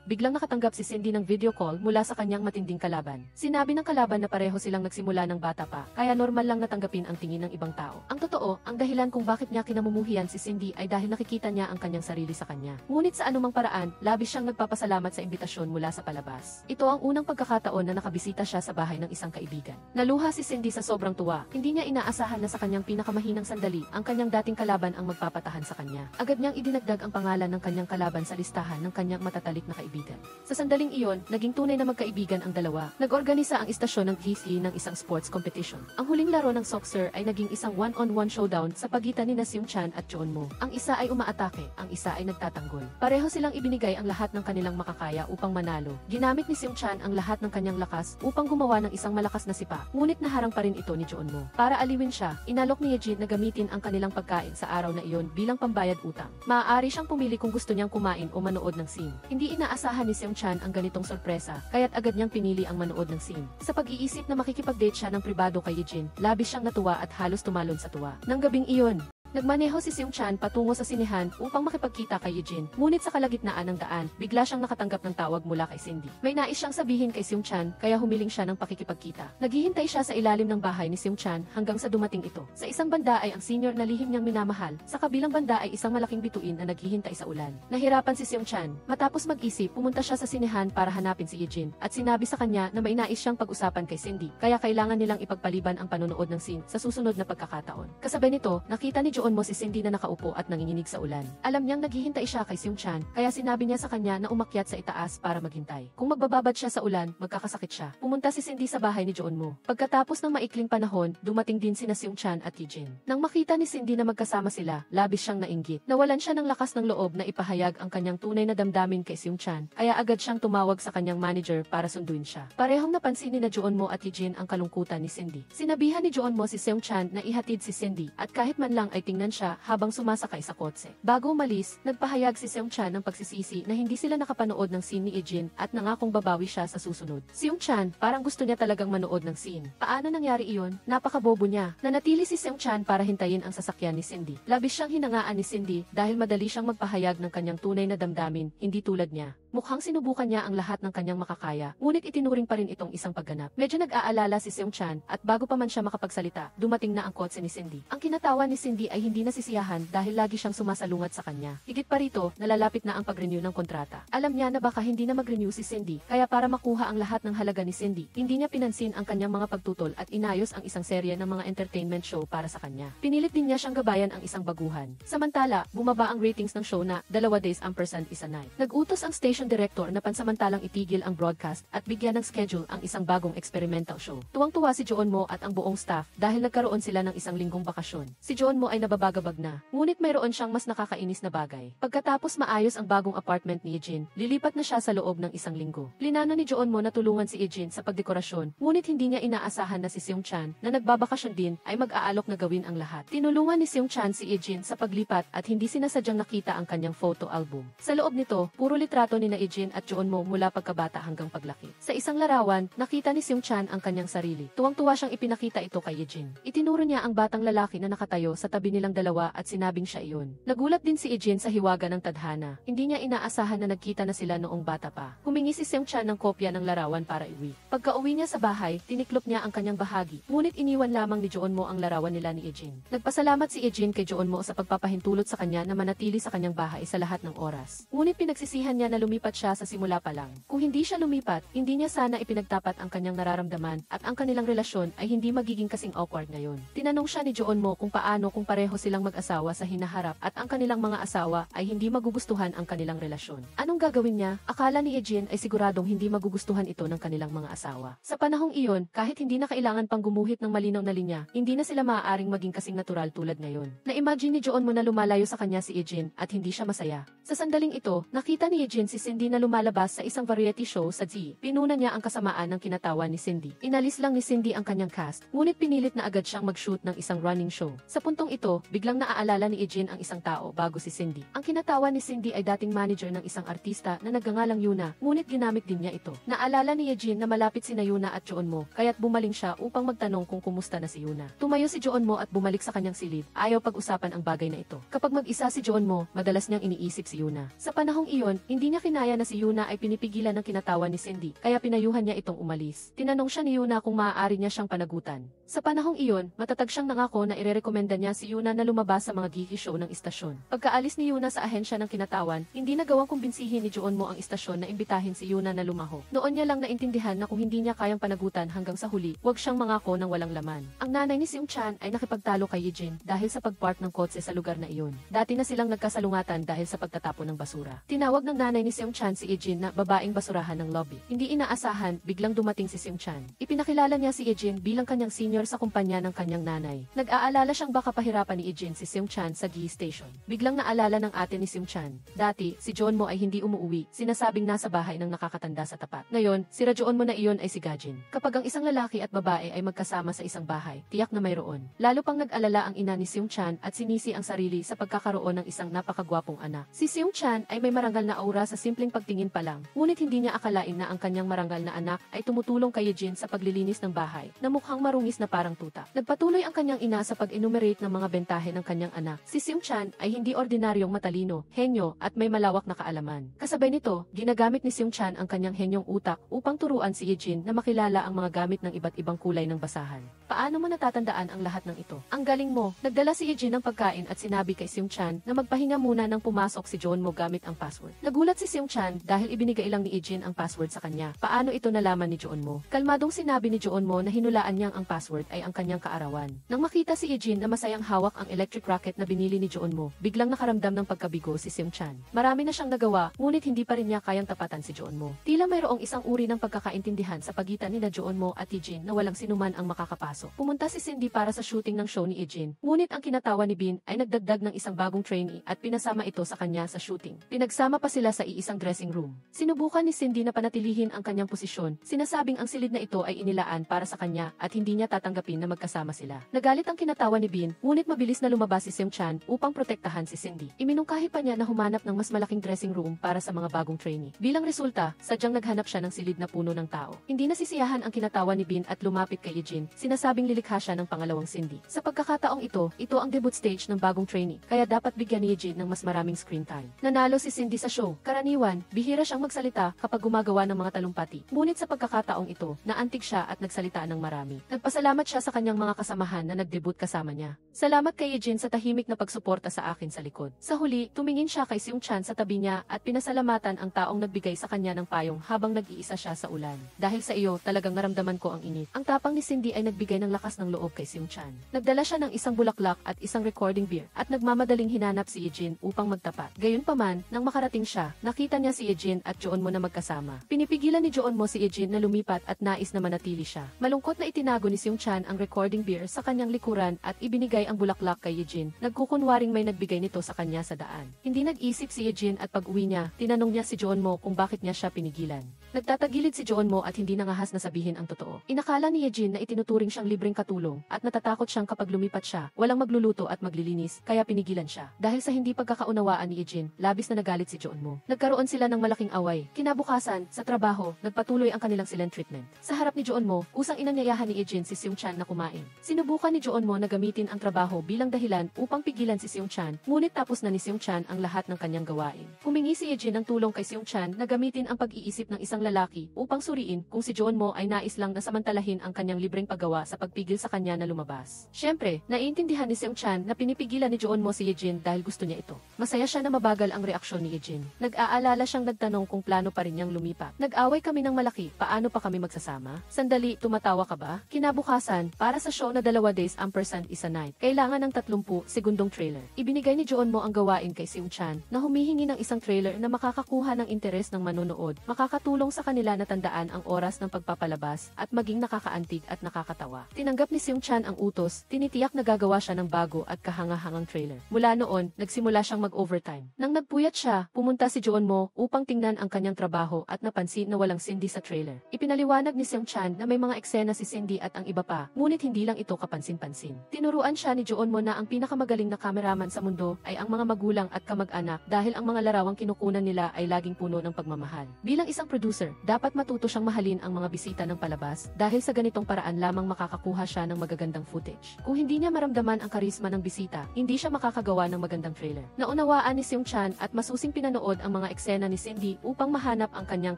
biglang nakatanggap si Cindy ng video call mula sa kanyang matinding kalaban. Sinabi ng kalaban na pareho silang nagsimula ng bata pa, kaya normal lang natanggapin ang tingin ng ibang tao. Ang totoo, ang dahilan kung bakit niya kinamumuhian si Cindy ay dahil nakikita niya ang kanyang sarili sa kanya. Ngunit sa anumang paraan, labis siyang nagpapasalamat sa imbitasyon mula sa palabas. Ito ang unang pagkakataon na nakabisita siya sa bahay ng isang kaibigan. Naluha si Cindy sa sobrang tuwa. Hindi niya inaasahan na sa kanyang pinakamahinang sandali, ang kanyang dating kalaban ang magpapatahan sa kanya. Agad niyang idinagdag ang pangalan ng kanyang kalaban sa listahan ng kanyang matatalik na kaibigan. Sa sandaling iyon, naging tunay na magkaibigan ang dalawa. Nag-organisa ang istasyon ng GC ng isang sports competition. Ang huling laro ng Soccer ay naging isang one-on-one showdown sa pagitan ni Seung Chan at Jeonmo. Ang isa ay umaatake, ang isa ay nagtatanggol. Pareho silang ibinigay ang lahat ng kanilang makakaya upang manalo. Ginamit ni Seung Chan ang lahat ng kanyang lakas upang gumawa ng isang malakas na sipa, ngunit naharang pa rin ito ni Jeonmo. Para aliwin siya, inalok ni Yejin na gamitin ang kanilang pagkain sa araw na iyon bilang pambayad utang. Maaari siyang pumili kung gusto niyang kumain o manood ng scene. Hindi inaasahan ni Seung Chan ang ganitong sorpresa, kaya't agad niyang pinili ang manood ng scene. Sa pag-iisip na makikipag-date siya ng pribado kay Yejin, labis siyang natuwa at halos tumalon sa tuwa. Nang gabing iyon, nagmaneho si Seung Chan patungo sa sinehan upang makipagkita kay Yejin, ngunit sa kalagitnaan ng daan, bigla siyang nakatanggap ng tawag mula kay Cindy. May nais siyang sabihin kay Seung Chan, kaya humiling siya ng pakikipagkita. Naghihintay siya sa ilalim ng bahay ni Seung Chan hanggang sa dumating ito. Sa isang banda ay ang senior na lihim niyang minamahal, sa kabilang banda ay isang malaking bituin na naghihintay sa ulan. Nahirapan si Seung Chan. Matapos mag-isip, pumunta siya sa sinehan para hanapin si Yejin, at sinabi sa kanya na may nais siyang pag-usapan kay Cindy, kaya kailangan nilang ipagpaliban ang panonood ng scene sa susunod na pagkakataon. Kasabay nito, nakita ni Jeonmo si Cindy na nakaupo at nanginginig sa ulan. Alam niyang naghihintay siya kay Seung Chan, kaya sinabi niya sa kanya na umakyat sa itaas para maghintay. Kung magbababad siya sa ulan, magkakasakit siya. Pumunta si Cindy sa bahay ni Jeonmo. Pagkatapos ng maikling panahon, dumating din sina Seung Chan at Yejin. Nang makita ni Cindy na magkasama sila, labis siyang nainggit. Nawalan siya ng lakas ng loob na ipahayag ang kanyang tunay na damdamin kay Seung Chan, kaya agad siyang tumawag sa kanyang manager para sunduin siya. Parehong napansin ni Jeonmo at Yejin ang kalungkutan ni Cindy. Sinabihan ni Jeonmo si Seung Chan na ihatid si Cindy, at kahit man lang ay tingnan siya habang sumasakay sa kotse. Bago umalis, nagpahayag si Seung Chan ng pagsisisi na hindi sila nakapanood ng scene ni Yejin at nangakong babawi siya sa susunod. Seung Chan, parang gusto niya talagang manood ng scene. Paano nangyari iyon? Napakabobo niya. Nanatili si Seung Chan para hintayin ang sasakyan ni Cindy. Labis siyang hinangaan ni Cindy dahil madali siyang magpahayag ng kanyang tunay na damdamin, hindi tulad niya. Mukhang sinubukan niya ang lahat ng kanyang makakaya, ngunit itinuring pa rin itong isang pagganap. Medyo nag-aalala si Seung Chan, at bago pa man siya makapagsalita, dumating na ang kotse ni Cindy. Ang kinatawa ni Cindy ay hindi nasisiyahan dahil lagi siyang sumasalungat sa kanya. Higit pa rito, nalalapit na ang pag-renew ng kontrata. Alam niya na baka hindi na mag-renew si Cindy, kaya para makuha ang lahat ng halaga ni Cindy, hindi niya pinansin ang kanyang mga pagtutol at inayos ang isang serye ng mga entertainment show para sa kanya. Pinilit din niya siyang gabayan ang isang baguhan. Samantala, bumaba ang ratings ng show na 2 days ampersand isa night. Nag-utos ang station director na pansamantalang itigil ang broadcast at bigyan ng schedule ang isang bagong experimental show. Tuwang-tuwa si Jeonmo at ang buong staff dahil nagkaroon sila ng isang linggong bakasyon. Si Jeonmo ay nababagabag na. Ngunit mayroon siyang mas nakakainis na bagay. Pagkatapos maayos ang bagong apartment ni Eugene, lilipat na siya sa loob ng isang linggo. Plinano ni Jeonmo na tulungan si Eugene sa pagdekorasyon, ngunit hindi niya inaasahan na si Seung-chan, na nagbabakasyon din, ay mag-aalok na gawin ang lahat. Tinulungan ni Seung-chan si Eugene sa paglipat at hindi sinasadyang nakita ang kanyang photo album. Sa loob nito, puro litrato ni Eugene at Jeonmo mula pagkabata hanggang paglaki. Sa isang larawan, nakita ni Seung-chan ang kanyang sarili. Tuwang-tuwa siyang ipinakita ito kay Eugene. Itinuro niya ang batang lalaki na nakatayo sa tabi nilang dalawa at sinabing siya iyon. Nagulat din si Eugene sa hiwaga ng tadhana. Hindi niya inaasahan na nagkita na sila noong bata pa. Humingi si Seung-chan ng kopya ng larawan para iwi. Pagka-uwi niya sa bahay, tiniklop niya ang kanyang bahagi. Ngunit iniwan lamang ni Jeonmo ang larawan nila ni Eugene. Nagpasalamat si Eugene kay Jeonmo sa pagpapahintulot sa kanya na manatili sa kanyang bahay sa lahat ng oras. Ngunit pinagsisihan niya na lumipat siya sa simula pa lang. Kung hindi siya lumipat, hindi niya sana ipinagtapat ang kanyang nararamdaman at ang kanilang relasyon ay hindi magiging kasing awkward ngayon. Tinanong siya ni Jeonmo kung paano kung pareho silang mag-asawa sa hinaharap at ang kanilang mga asawa ay hindi magugustuhan ang kanilang relasyon. Anong gagawin niya? Akala ni Eugene ay siguradong hindi magugustuhan ito ng kanilang mga asawa. Sa panahong iyon, kahit hindi na kailangan pang gumuhit ng malinaw na linya, hindi na sila maaaring maging kasing natural tulad ngayon. Na-imagine ni Jeonmo na lumalayo sa kanya si Eugene at hindi siya masaya. Sa sandaling ito, nakita ni Eugene si Cindy na lumalabas sa isang variety show sa Z. Pinuna niya ang kasamaan ng kinatawa ni Cindy. Inalis lang ni Cindy ang kanyang cast, ngunit pinilit na agad siyang mag-shoot ng isang running show. Sa puntong ito, biglang naaalala ni Eugene ang isang tao bago si Cindy. Ang kinatawa ni Cindy ay dating manager ng isang artista na nagngangalang Yuna, ngunit ginamit din niya ito. Naalala ni Eugene na malapit sina Yuna at Jeonmo, kaya't bumaling siya upang magtanong kung kumusta na si Yuna. Tumayo si Jeonmo at bumalik sa kanyang silid. Ayaw pag-usapan ang bagay na ito. Kapag mag-isa si Jeonmo, madalas niyang iniisip si Yuna. Sa panahong iyon, hindi niya kinaya na si Yuna ay pinipigilan ng kinatawa ni Cindy, kaya pinayuhan niya itong umalis. Tinanong siya ni Yuna kung maaari niya siyang panagutan. Sa panahong iyon, matatag siyang nangako na irerekomenda niya si Yuna na lumabas sa mga gigi show ng istasyon. Pagkaalis ni Yuna sa ahensya ng kinatawan, hindi nagawang kumbinsihin ni Jeonmo ang istasyon na imbitahin si Yuna na lumaho. Noon niya lang naintindihan na kung hindi niya kayang panagutan hanggang sa huli, huwag siyang mangako ng walang laman. Ang nanay ni Seung-chan ay nakipagtalo kay Eugene dahil sa pagpark ng kotse sa lugar na iyon. Dati na silang nagkasalungatan dahil sa pagtatapon ng basura. Tinawag ng nanay ni Seung-chan si Eugene na babaeng basurahan ng lobby. Hindi inaasahan, biglang dumating si Seung-chan. Ipinakilala niya si Eugene bilang kanyang senior sa kumpanya ng kanyang nanay. Nag-aalala siyang baka pahirapan ni Eugene si Seung-chan sa GE station. Biglang naalala ng ate ni Seung-chan. Dati, si Jeonmo ay hindi umuwi, sinasabing nasa bahay ng nakakatanda sa tapat. Ngayon, si Jeonmo na iyon ay si Gajin. Kapag ang isang lalaki at babae ay magkasama sa isang bahay, tiyak na mayroon. Lalo pang nag-alala ang ina ni Seung-chan at sinisi ang sarili sa pagkakaroon ng isang napakagwapong anak. Si Seung-chan ay may marangal na aura sa simpleng pagtingin pa lang, ngunit hindi niya akalain na ang kanyang marangal na anak ay tumutulong kay Eugene sa paglilinis ng bahay, na mukhang marungis na parang tuta. Nagpatuloy ang kanyang ina sa pag-enumerate ng mga bentahe ng kanyang anak. Si Seung-chan ay hindi ordinaryong matalino, henyo, at may malawak na kaalaman. Kasabay nito, ginagamit ni Seung-chan ang kanyang henyong utak upang turuan si Eugene na makilala ang mga gamit ng iba't ibang kulay ng basahan. Paano mo natatandaan ang lahat ng ito? Ang galing mo. Nagdala si Eugene ng pagkain at sinabi kay Seung-chan na magpahinga muna nang pumasok si Jeonmo gamit ang password. Nagulat si Seung-chan dahil ibinigay lang ni Eugene ang password sa kanya. Paano ito nalaman ni Jeonmo? Kalmadong sinabi ni Jeonmo na hinulaan niyang ang password ay ang kanyang kaarawan. Nang makita si Eugene na masayang hawak ang electric rocket na binili ni Jeonmo, biglang nakaramdam ng pagkabigo si Seung-chan. Marami na siyang nagawa, ngunit hindi pa rin niya kayang tapatan si Jeonmo. Tila mayroong isang uri ng pagkakaintindihan sa pagitan ni Jeonmo at Eugene na walang sinuman ang makakapasok. Pumunta si Cindy para sa shooting ng show ni Eugene, ngunit ang kinatawa ni Bin ay nagdagdag ng isang bagong trainee at pinasama ito sa kanya sa shooting. Pinagsama pa sila sa iisang dressing room. Sinubukan ni Cindy na panatilihin ang kanyang posisyon, sinasabing ang silid na ito ay inilaan para sa kanya at hindi niya tatanggapin na magkasama sila. Nagalit ang kinatawa ni Bin, ngunit mabilis na lumabas si Seung-chan upang protektahan si Cindy. Iminungkahi pa niya na humanap ng mas malaking dressing room para sa mga bagong trainee. Bilang resulta, sadyang naghanap siya ng silid na puno ng tao. Hindi nasisiyahan ang kinatawa ni Bin at lumapit kay Eugene, sinasabing lilikha siya ng pangalawang Cindy. Sa pagkakataong ito ang debut stage ng bagong trainee, kaya dapat bigyan ni Eugene ng mas maraming screen time. Nanalo si Cindy sa show. Karaniwan, bihira siyang magsalita kapag gumagawa ng mga talumpati. Ngunit sa pagkakataong ito, naantig siya at nagsalita ng marami. Nagpasalamat siya sa kanyang mga kasamahan na nagdebut kasama niya. Salamat kay Eugene sa tahimik na pagsuporta sa akin sa likod. Sa huli, tumingin siya kay Seung-chan sa tabi niya at pinasalamatan ang taong nagbigay sa kanya ng payong habang nag-iisa siya sa ulan. Dahil sa iyo, talagang naramdaman ko ang init. Ang tapang ni Cindy ay nagbigay ng lakas ng loob kay Seung-chan. Nagdala siya ng isang bulaklak at isang recording beer at nagmamadaling hinanap si Eugene upang magtapat. Gayunpaman, nang makarating siya, nakita niya si Eugene at Jeonmo na magkasama. Pinipigilan ni Jeonmo si Eugene na lumipat at nais na manatili siya. Malungkot na itinago ni Seung-chan ang recording beer sa kanyang likuran at ibinigay ang bulaklak bulaklak kay Eugene, nagkukunwaring may nagbigay nito sa kanya sa daan. Hindi nag-isip si Eugene at pag-uwi niya, tinanong niya si Jeonmo kung bakit niya siya pinigilan. Nagtatagilid si Jeonmo at hindi nangahas na sabihin ang totoo. Inakala ni Eugene na itinuturing siyang libreng katulong at natatakot siyang kapag lumipat siya, walang magluluto at maglilinis, kaya pinigilan siya. Dahil sa hindi pagkakaunawaan ni Eugene, labis na nagalit si Jeonmo. Nagkaroon sila ng malaking away. Kinabukasan, sa trabaho, nagpatuloy ang kanilang silent treatment. Sa harap ni Jeonmo, kusang inanyayahan ni Eugene si Seung-chan na kumain. Sinubukan ni Jeonmo na gamitin ang trabaho bilang dahilan upang pigilan si Seung-chan, ngunit tapos na ni Seung-chan ang lahat ng kanyang gawain. Humingi si Eugene ng tulong kay Seung-chan na gamitin ang pag-iisip ng isang lalaki upang suriin kung si Jeonmo ay nais lang na samantalahin ang kanyang libreng paggawa sa pagpigil sa kanya na lumabas. Siyempre, naiintindihan ni Seung-chan na pinipigilan ni Jeonmo si Eugene dahil gusto niya ito. Masaya siya na mabagal ang reaksyon ni Eugene. Nag-aalala siyang nagtanong kung plano pa rin niyang lumipat. Nag-away kami ng malaki, paano pa kami magsasama? Sandali, tumatawa ka ba? Kinabukasan, para sa show na 2 days ampersand isa night, kailangan ng 30 segundong trailer. Ibinigay ni Jeonmo ang gawain kay Seung-chan na humihingi ng isang trailer na makakakuha ng interes ng manonood, makakatulong sa kanila na tandaan ang oras ng pagpapalabas at maging nakakaantig at nakakatawa. Tinanggap ni Seung-chan ang utos, tinitiyak na gagawa siya ng bago at kahangahangang trailer. Mula noon, nagsimula siyang mag-overtime. Nang nagpuyat siya, pumunta si Jeonmo upang tingnan ang kanyang trabaho at napansin na walang Cindy sa trailer. Ipinaliwanag ni Seung-chan na may mga eksena si Cindy at ang iba pa, ngunit hindi lang ito kapansin-pansin. Tinuruan siya ni Jeonmo na ang pinakamagaling na kameraman sa mundo ay ang mga magulang at kamag-anak dahil ang mga larawang kinukunan nila ay laging puno ng pagmamahal. Bilang isang producer, dapat matuto siyang mahalin ang mga bisita ng palabas dahil sa ganitong paraan lamang makakakuha siya ng magagandang footage. Kung hindi niya maramdaman ang karisma ng bisita, hindi siya makakagawa ng magandang trailer. Naunawaan ni Seung-chan at masusing pinanood ang mga eksena ni Cindy upang mahanap ang kanyang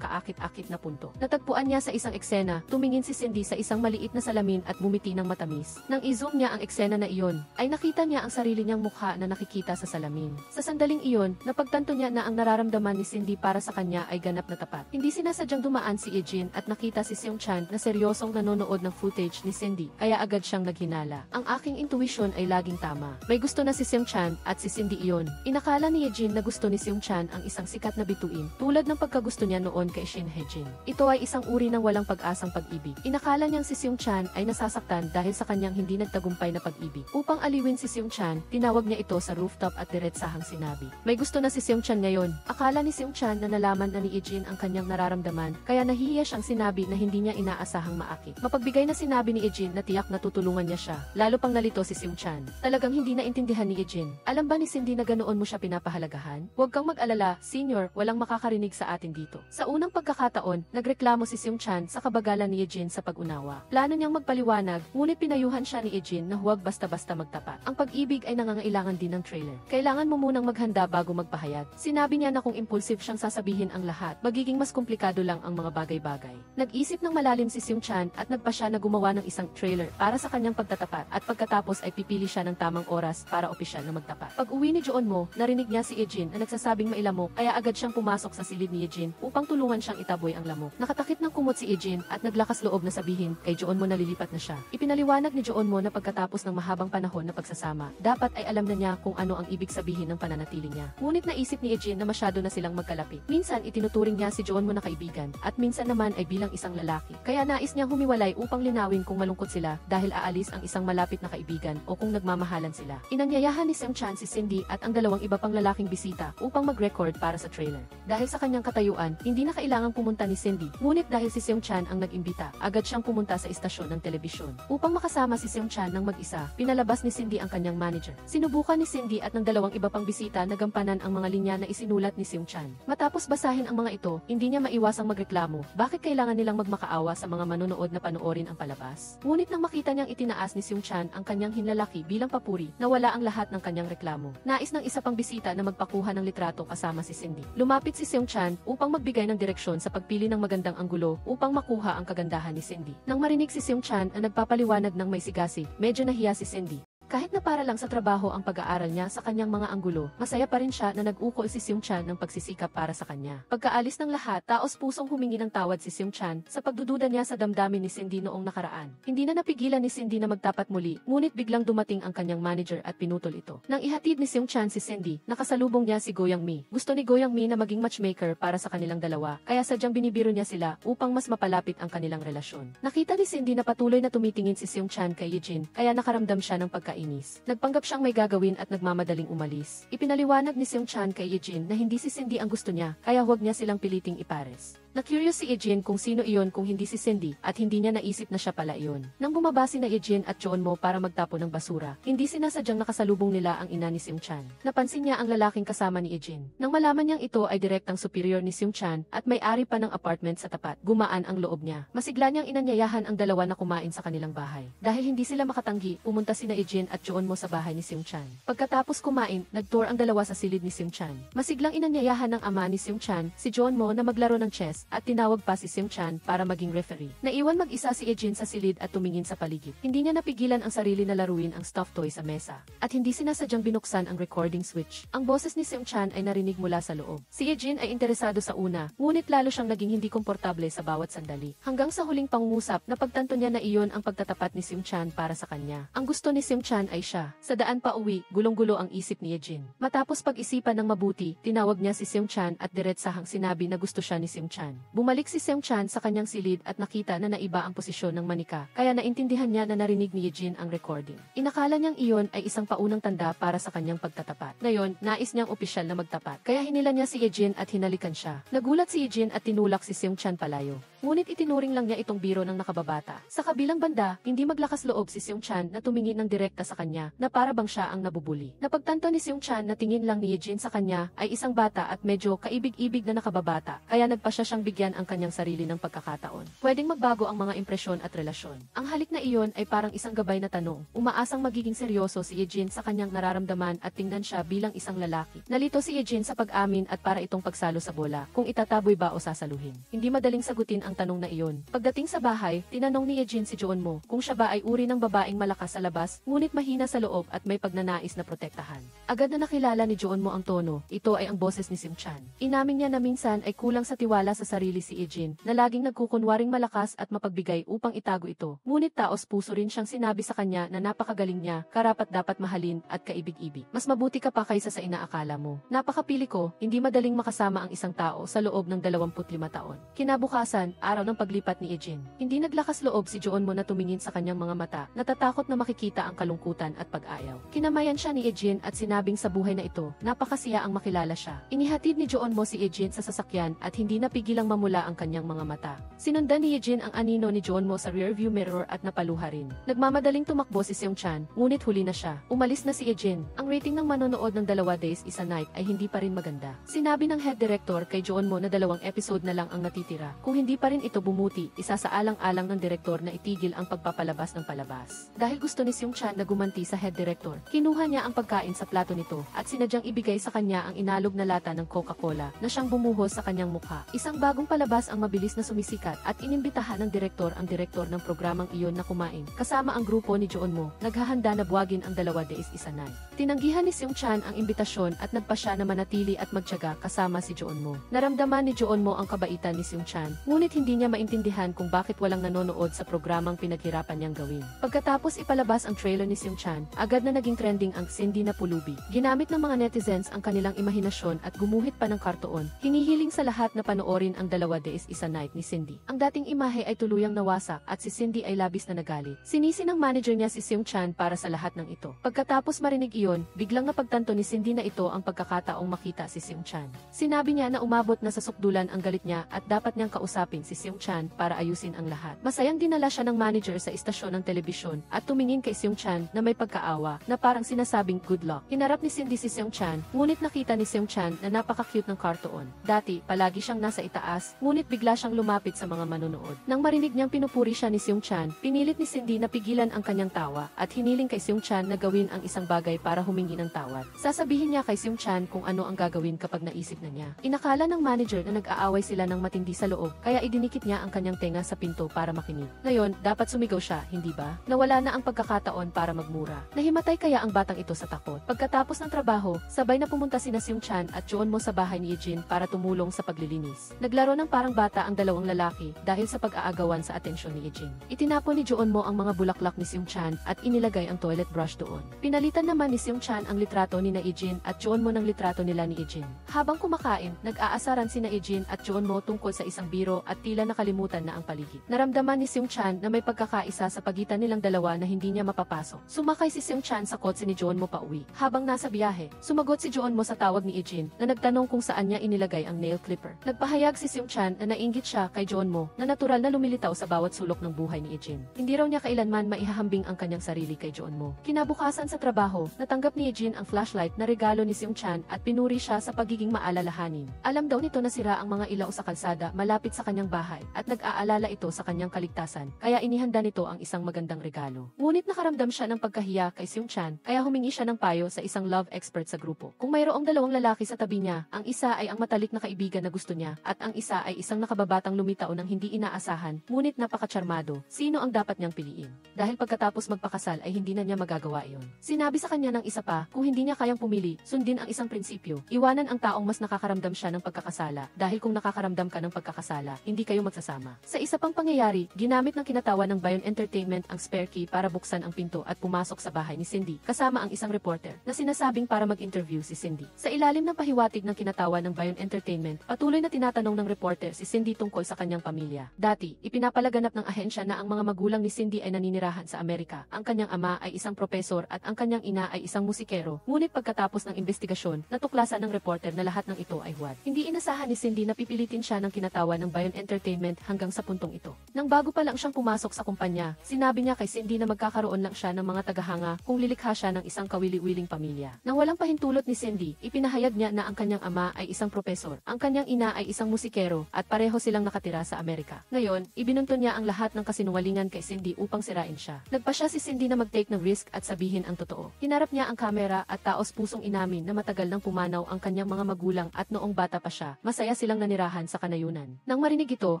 kaakit-akit na punto. Natagpuan niya sa isang eksena, tumingin si Cindy sa isang maliit na salamin at bumiti ng matamis. Nang i-zoom niya ang eksena na iyon, ay nakita niya ang sarili niyang mukha na nakikita sa salamin. Sa sandaling iyon, napagtanto niya na ang nararamdaman ni Cindy para sa kanya ay ganap na tapat. Hindi sinasadyang dumaan si Eugene at nakita si Seung-chan na seryosong nanonood ng footage ni Cindy, kaya agad siyang naghinala. Ang aking intuition ay laging tama. May gusto na si Seung-chan at si Cindy iyon. Inakala ni Eugene na gusto ni Seung-chan ang isang sikat na bituin, tulad ng pagkagusto niya noon kay Shin Hye-jin. Ito ay isang uri ng walang pag-asang pag-ibig. Inakala niyang si Seung-chan ay nasasaktan dahil sa kanyang hindi nagtagumpay na pag-ibig. Upang aliwin si Seung-chan, tinawag niya ito sa rooftop at diretsahang sinabi. May gusto na si Seung-chan ngayon. Akala ni Seung-chan na nalaman na ni Eugene ang kanyang nararamdaman, kaya nahihiya siyang sinabi na hindi niya inaasahang maakit. Mapagbigay na sinabi ni Eugene na tiyak na tutulungan niya siya. Lalo pang nalito si Seung-chan. Talagang hindi naintindihan ni Eugene. Alam ba ni Cindy na ganoon mo siya pinapahalagahan? Huwag kang mag-alala, senior, walang makakarinig sa atin dito. Sa unang pagkakataon, nagreklamo si Seung-chan sa kabagalan ni Eugene sa pag-unawa. Plano niyang magpaliwanag, ngunit pinayuhan siya ni Eugene na huwag basta-basta magtapat. Ang pag-ibig ay nangangailangan din ng trailer. Kailangan mo munang maghanda bago magpahayag. Sinabi niya na kung impulsive siyang sasabihin ang lahat, magiging mas komplikado lang ang mga bagay-bagay. Nag-isip ng malalim si Seung-chan at nagpa siya na gumawa ng isang trailer para sa kanyang pagtatapat at pagkatapos ay pipili siya ng tamang oras para opisyal na magtapat. Pag-uwi ni Jeonmo, narinig niya si Eugene na nagsasabing mailamok kaya agad siyang pumasok sa silid ni Eugene upang tulungan siyang itaboy ang lamok. Nakatakip ng kumot si Eugene at naglakas loob na sabihin kay Jeonmo na lilipat na siya. Ipinaliwanag ni Jeonmo na pagkatapos ng mahabang panahon na pagsasama, dapat ay alam na niya kung ano ang ibig sabihin ng pananatili niya. Ngunit naisip ni Eugene na masyado na silang magkalapit. Minsan itinuturing niya si Jeonmo na kaibigan at minsan naman ay bilang isang lalaki. Kaya nais niyang humiwalay upang linawin kung malungkot sila dahil aalis ang isang malapit na kaibigan o kung nagmamahalan sila. Inanyayahan ni Seung-chan si Cindy at ang dalawang iba pang lalaking bisita upang mag-record para sa trailer. Dahil sa kanyang katayuan, hindi na kailangang pumunta ni Cindy. Ngunit dahil si Seung-chan ang nag-imbita, agad siyang pumunta sa istasyon ng telebisyon. Upang makasama si Seung-chan ng mag-isa, pinalabas ni Cindy ang kanyang manager. Sinubukan ni Cindy at ng dalawang iba pang bisita na gampanan ang mga linya na isinulat ni Seung-chan. Matapos basahin ang mga ito, hindi niya maiwasang magreklamo. Bakit kailangan nilang magmakaawa sa mga manonood na panoorin ang palabas? Ngunit nang makita niyang itinaas ni Seung-chan ang kanyang hinlalaki bilang papuri, nawala ang lahat ng kanyang reklamo. Nais ng isa pang bisita na magpakuha ng litrato kasama si Cindy. Lumapit si Seung-chan upang magbigay ng direksyon sa pagpili ng magandang anggulo upang makuha ang kagandahan ni Cindy. Nang marinig si Seung-chan ang nagpapaliwanag ng may sigasig, medyo nahiya si Cindy. Kahit na para lang sa trabaho ang pag-aaral niya sa kanyang mga anggulo, masaya pa rin siya na nag-ukol si Seung-chan ng pagsisikap para sa kanya. Pagkaalis ng lahat, taos-pusong humingi ng tawad si Seung-chan sa pagdududa niya sa damdamin ni Cindy noong nakaraan. Hindi na napigilan ni Cindy na magtapat muli, ngunit biglang dumating ang kanyang manager at pinutol ito. Nang ihatid ni Seung-chan si Cindy, nakasalubong niya si Go Young-mi. Gusto ni Go Young-mi na maging matchmaker para sa kanilang dalawa, kaya sadyang binibiro niya sila upang mas mapalapit ang kanilang relasyon. Nakita ni Cindy na patuloy na tumitingin si Seung-chan kay Eugene, kaya nakaramdam siya ng pagkaingat. nakakainis. Nagpanggap siyang may gagawin at nagmamadaling umalis. Ipinaliwanag ni Seung-chan kay Eugene na hindi si Cindy ang gusto niya, kaya huwag niya silang piliting ipares. Na-curious si Eugene kung sino iyon kung hindi si Cindy at hindi niya naisip na siya pala iyon. Nang bumaba sina Eugene at Jeonmo para magtapon ng basura, hindi sinasadyang nakasalubong nila ang ina ni Seung-chan. Napansin niya ang lalaking kasama ni Eugene. Nang malaman niyang ito ay direktang superior ni Seung-chan at may-ari pa ng apartment sa tapat, gumaan ang loob niya. Masigla niyang inanyayahan ang dalawa na kumain sa kanilang bahay. Dahil hindi sila makatanggi, pumunta sina Eugene at Jeonmo sa bahay ni Seung-chan. Pagkatapos kumain, nag-tour ang dalawa sa silid ni Seung-chan. Masiglang inanyayahan ng ama ni Seung-chan, si Jeonmo na maglaro ng chess at tinawag pa si Seung-chan para maging referee. Naiwan mag-isa si Eugene sa silid at tumingin sa paligid. Hindi niya napigilan ang sarili na laruin ang stuffed toy sa mesa. At hindi sinasadyang binuksan ang recording switch. Ang boses ni Seung-chan ay narinig mula sa loob. Si Eugene ay interesado sa una, ngunit lalo siyang naging hindi komportable sa bawat sandali. Hanggang sa huling pangungusap, napagtanto niya na iyon ang pagtatapat ni Seung-chan para sa kanya. Ang gusto ni Seung-chan ay siya. Sa daan pa uwi, gulong-gulo ang isip ni Eugene. Matapos pag-isipan ng mabuti, tinawag niya si Seung-chan at diretsahang sinabi na gusto siya ni Seung-chan. Bumalik si Seung-chan sa kanyang silid at nakita na naiba ang posisyon ng manika, kaya naintindihan niya na narinig ni Eugene ang recording. Inakala niyang iyon ay isang paunang tanda para sa kanyang pagtatapat. Ngayon, nais niyang opisyal na magtapat, kaya hinila niya si Eugene at hinalikan siya. Nagulat si Eugene at tinulak si Seung-chan palayo. Ngunit itinuring lang niya itong biro ng nakababata. Sa kabilang banda, hindi maglakas loob si Seung-chan na tumingin ng direkta sa kanya na para bang siya ang nabubuli. Napagtanto ni Seung-chan na tingin lang ni Eugene sa kanya ay isang bata at medyo kaibig-ibig na nakababata, kaya nagpasya siyang bigyan ang kanyang sarili ng pagkakataon. Pwedeng magbago ang mga impresyon at relasyon. Ang halik na iyon ay parang isang gabay na tanong. Umaasang magiging seryoso si Eugene sa kanyang nararamdaman at tingnan siya bilang isang lalaki. Nalito si Eugene sa pag-amin at para itong pagsalo sa bola, kung itataboy ba o sasaluhin. Hindi madaling sagutin ang tanong na iyon. Pagdating sa bahay, tinanong ni Eugene si Jeonmo kung siya ba ay uri ng babaeng malakas sa labas, ngunit mahina sa loob at may pagnanais na protektahan. Agad na nakilala ni Jeonmo ang tono, ito ay ang boses ni Seung-chan. Inamin niya na minsan ay kulang sa tiwala sa sarili si Eugene, na laging nagkukunwaring malakas at mapagbigay upang itago ito. Ngunit taos puso rin siyang sinabi sa kanya na napakagaling niya, karapat dapat mahalin at kaibig-ibig. Mas mabuti ka pa kaysa sa inaakala mo. Napakapili ko, hindi madaling makasama ang isang tao sa loob ng 25 taon. Kinabukasan, araw ng paglipat ni Eugene. Hindi naglakas loob si Jeonmo na tumingin sa kanyang mga mata, natatakot na makikita ang kalungkutan at pag-ayaw. Kinamayan siya ni Eugene at sinabing sa buhay na ito, napakasiya ang makilala siya. Inihatid ni Jeonmo si Eugene sa sasakyan at hindi napigilang mamula ang kanyang mga mata. Sinundan ni Eugene ang anino ni Jeonmo sa rearview mirror at napaluha rin. Nagmamadaling tumakbo si Seung-chan, ngunit huli na siya. Umalis na si Eugene. Ang rating ng manonood ng 2 days is a night ay hindi pa rin maganda. Sinabi ng head director kay Jeonmo na 2 episode na lang ang natitira. Kung hindi pa rin ito bumuti, isasaalang-alang ng direktor na itigil ang pagpapalabas ng palabas. Dahil gusto ni Seung-chan na gumanti sa head director, kinuha niya ang pagkain sa plato nito at sinadyang ibigay sa kanya ang inalog na lata ng Coca-Cola na siyang bumuhos sa kanyang mukha. Isang bagong palabas ang mabilis na sumisikat at inimbitahan ng direktor ang direktor ng programang iyon na kumain. Kasama ang grupo ni Jeonmo, naghahanda na buwagin ang 2 days is a night. Tinanggihan ni Seung-chan ang imbitasyon at nagpasya na manatili at magtiyaga kasama si Jeonmo. Naramdaman ni Jeonmo ang kabaitan ni Seung-chan, ngunit hindi niya maintindihan kung bakit walang nanonood sa programang pinaghirapan niyang gawin. Pagkatapos ipalabas ang trailer ni Seung-chan, agad na naging trending ang Cindy na pulubi. Ginamit ng mga netizens ang kanilang imahinasyon at gumuhit pa ng kartoon. Hinihiling sa lahat na panoorin ang 2 days is a night ni Cindy. Ang dating imahe ay tuluyang nawasak at si Cindy ay labis na nagalit. Sinisi ng manager niya si Seung-chan para sa lahat ng ito. Pagkatapos marinig iyon, biglang napagtanto ni Cindy na ito ang pagkakataong makita si Seung-chan. Sinabi niya na umabot na sa sukdulan ang galit niya at dapat niyang kausapin si Seung-chan para ayusin ang lahat. Masayang dinala siya ng manager sa istasyon ng telebisyon at tumingin kay Seung-chan na may pagkaawa na parang sinasabing good luck. Hinarap ni Cindy si Seung-chan, ngunit nakita ni Seung-chan na napaka-cute ng kartoon. Dati, palagi siyang nasa itaas, ngunit bigla siyang lumapit sa mga manonood. Nang marinig niyang pinupuri siya ni Seung-chan, pinilit ni Cindy na pigilan ang kanyang tawa at hiniling kay Seung-chan na gawin ang isang bagay para humingi ng tawad. Sasabihin niya kay Seung-chan kung ano ang gagawin kapag naisip na niya. Inakala ng manager na nag-aaway sila ng matindi sa loob, kaya idinikit niya ang kanyang tenga sa pinto para makinig. Ngayon, dapat sumigaw siya, hindi ba? Nawala na ang pagkakataon para magmura. Nahimatay kaya ang batang ito sa takot. Pagkatapos ng trabaho, sabay na pumunta sina Seung-chan at Jeonmo sa bahay ni Eugene para tumulong sa paglilinis. Naglaro ng parang bata ang dalawang lalaki dahil sa pag-aagawan sa atensyon ni Ejin. Itinapon ni Jeonmo ang mga bulaklak ni Seung-chan at inilagay ang toilet brush doon. Pinalitan naman ni Seung-chan ang litrato ni na Ejin at Jeonmo ng litrato nila ni Ejin. Habang kumakain, nag-aasaran sina Ejin at Jeonmo tungkol sa isang biro at tila nakalimutan na ang paligid. Naramdaman ni Seung-chan na may pagkakaisa sa pagitan nilang dalawa na hindi niya mapapasok. Sumakay si Seung-chan sa kotse ni Jeonmo pauwi. Habang nasa biyahe, sumagot si Jeonmo sa tawag ni Ejin na nagtanong kung saan niya inilagay ang nail clipper. Nagpahayag si Seung-chan na nainggit siya kay Jeonmo na natural na lumilitaw sa bawat sulok ng buhay ni Ejin. Hindi raw niya kailanman maihahambing ang kanyang sarili kay Jeonmo. Kinabukasan sa trabaho, natanggap ni Ejin ang flashlight na regalo ni Seung-chan at pinuri siya sa pagiging maalalahanin. Alam daw nito na sira ang mga ilaw sa kalsada malapit sa kanyang bahay at nag-aalala ito sa kanyang kaligtasan, kaya inihanda nito ang isang magandang regalo. Ngunit nakaramdam siya ng pagkahiya kay Seung-chan, kaya humingi siya ng payo sa isang love expert sa grupo. Kung mayroong dalawang lalaki sa tabi niya, ang isa ay ang matalik na kaibigan na gusto niya at ang isa ay isang nakababatang lumitaw ng hindi inaasahan, ngunit napakatsarmado, sino ang dapat niyang piliin? Dahil pagkatapos magpakasal ay hindi na niya magagawa iyon. Sinabi sa kanya ng isa pa, kung hindi niya kayang pumili, sundin ang isang prinsipyo, iwanan ang taong mas nakakaramdam siya ng pagkakasala, dahil kung nakakaramdam ka ng pagkakasala, hindi kayo magsasama. Sa isa pang pangyayari, ginamit ng kinatawan ng Bayon Entertainment ang spare key para buksan ang pinto at pumasok sa bahay ni Cindy, kasama ang isang reporter, na sinasabing para mag-interview si Cindy. Sa ilalim ng pahiwatig ng kinatawan ng Bayon Entertainment, patuloy na tinatanong ng reporter si Cindy tungkol sa kanyang pamilya. Dati, ipinapalaganap ng ahensya na ang mga magulang ni Cindy ay naninirahan sa Amerika. Ang kanyang ama ay isang propesor at ang kanyang ina ay isang musikero. Ngunit pagkatapos ng investigasyon, natuklasan ng reporter na lahat ng ito ay huwad. Hindi inasahan ni Cindy na pipilitin siya ng kinatawan ng Bayon Entertainment hanggang sa puntong ito. Nang bago pa lang siyang pumasok sa kumpanya, sinabi niya kay Cindy na magkakaroon lang siya ng mga tagahanga kung lilikha siya ng isang kawili-wiling pamilya. Nang walang pahintulot ni Cindy, ipinahayag niya na ang kanyang ama ay isang propesor, ang kanyang ina ay isang musikero, at pareho silang nakatira sa Amerika. Ngayon, ibinunto niya ang lahat ng kasinungalingan kay Cindy upang sirain siya. Nagpa siya si Cindy na mag-take ng risk at sabihin ang totoo. Hinarap niya ang kamera at taos pusong inamin na matagal nang pumanaw ang kanyang mga magulang at noong bata pa siya, masaya silang nanirahan sa kanayunan. Nang marinig ito,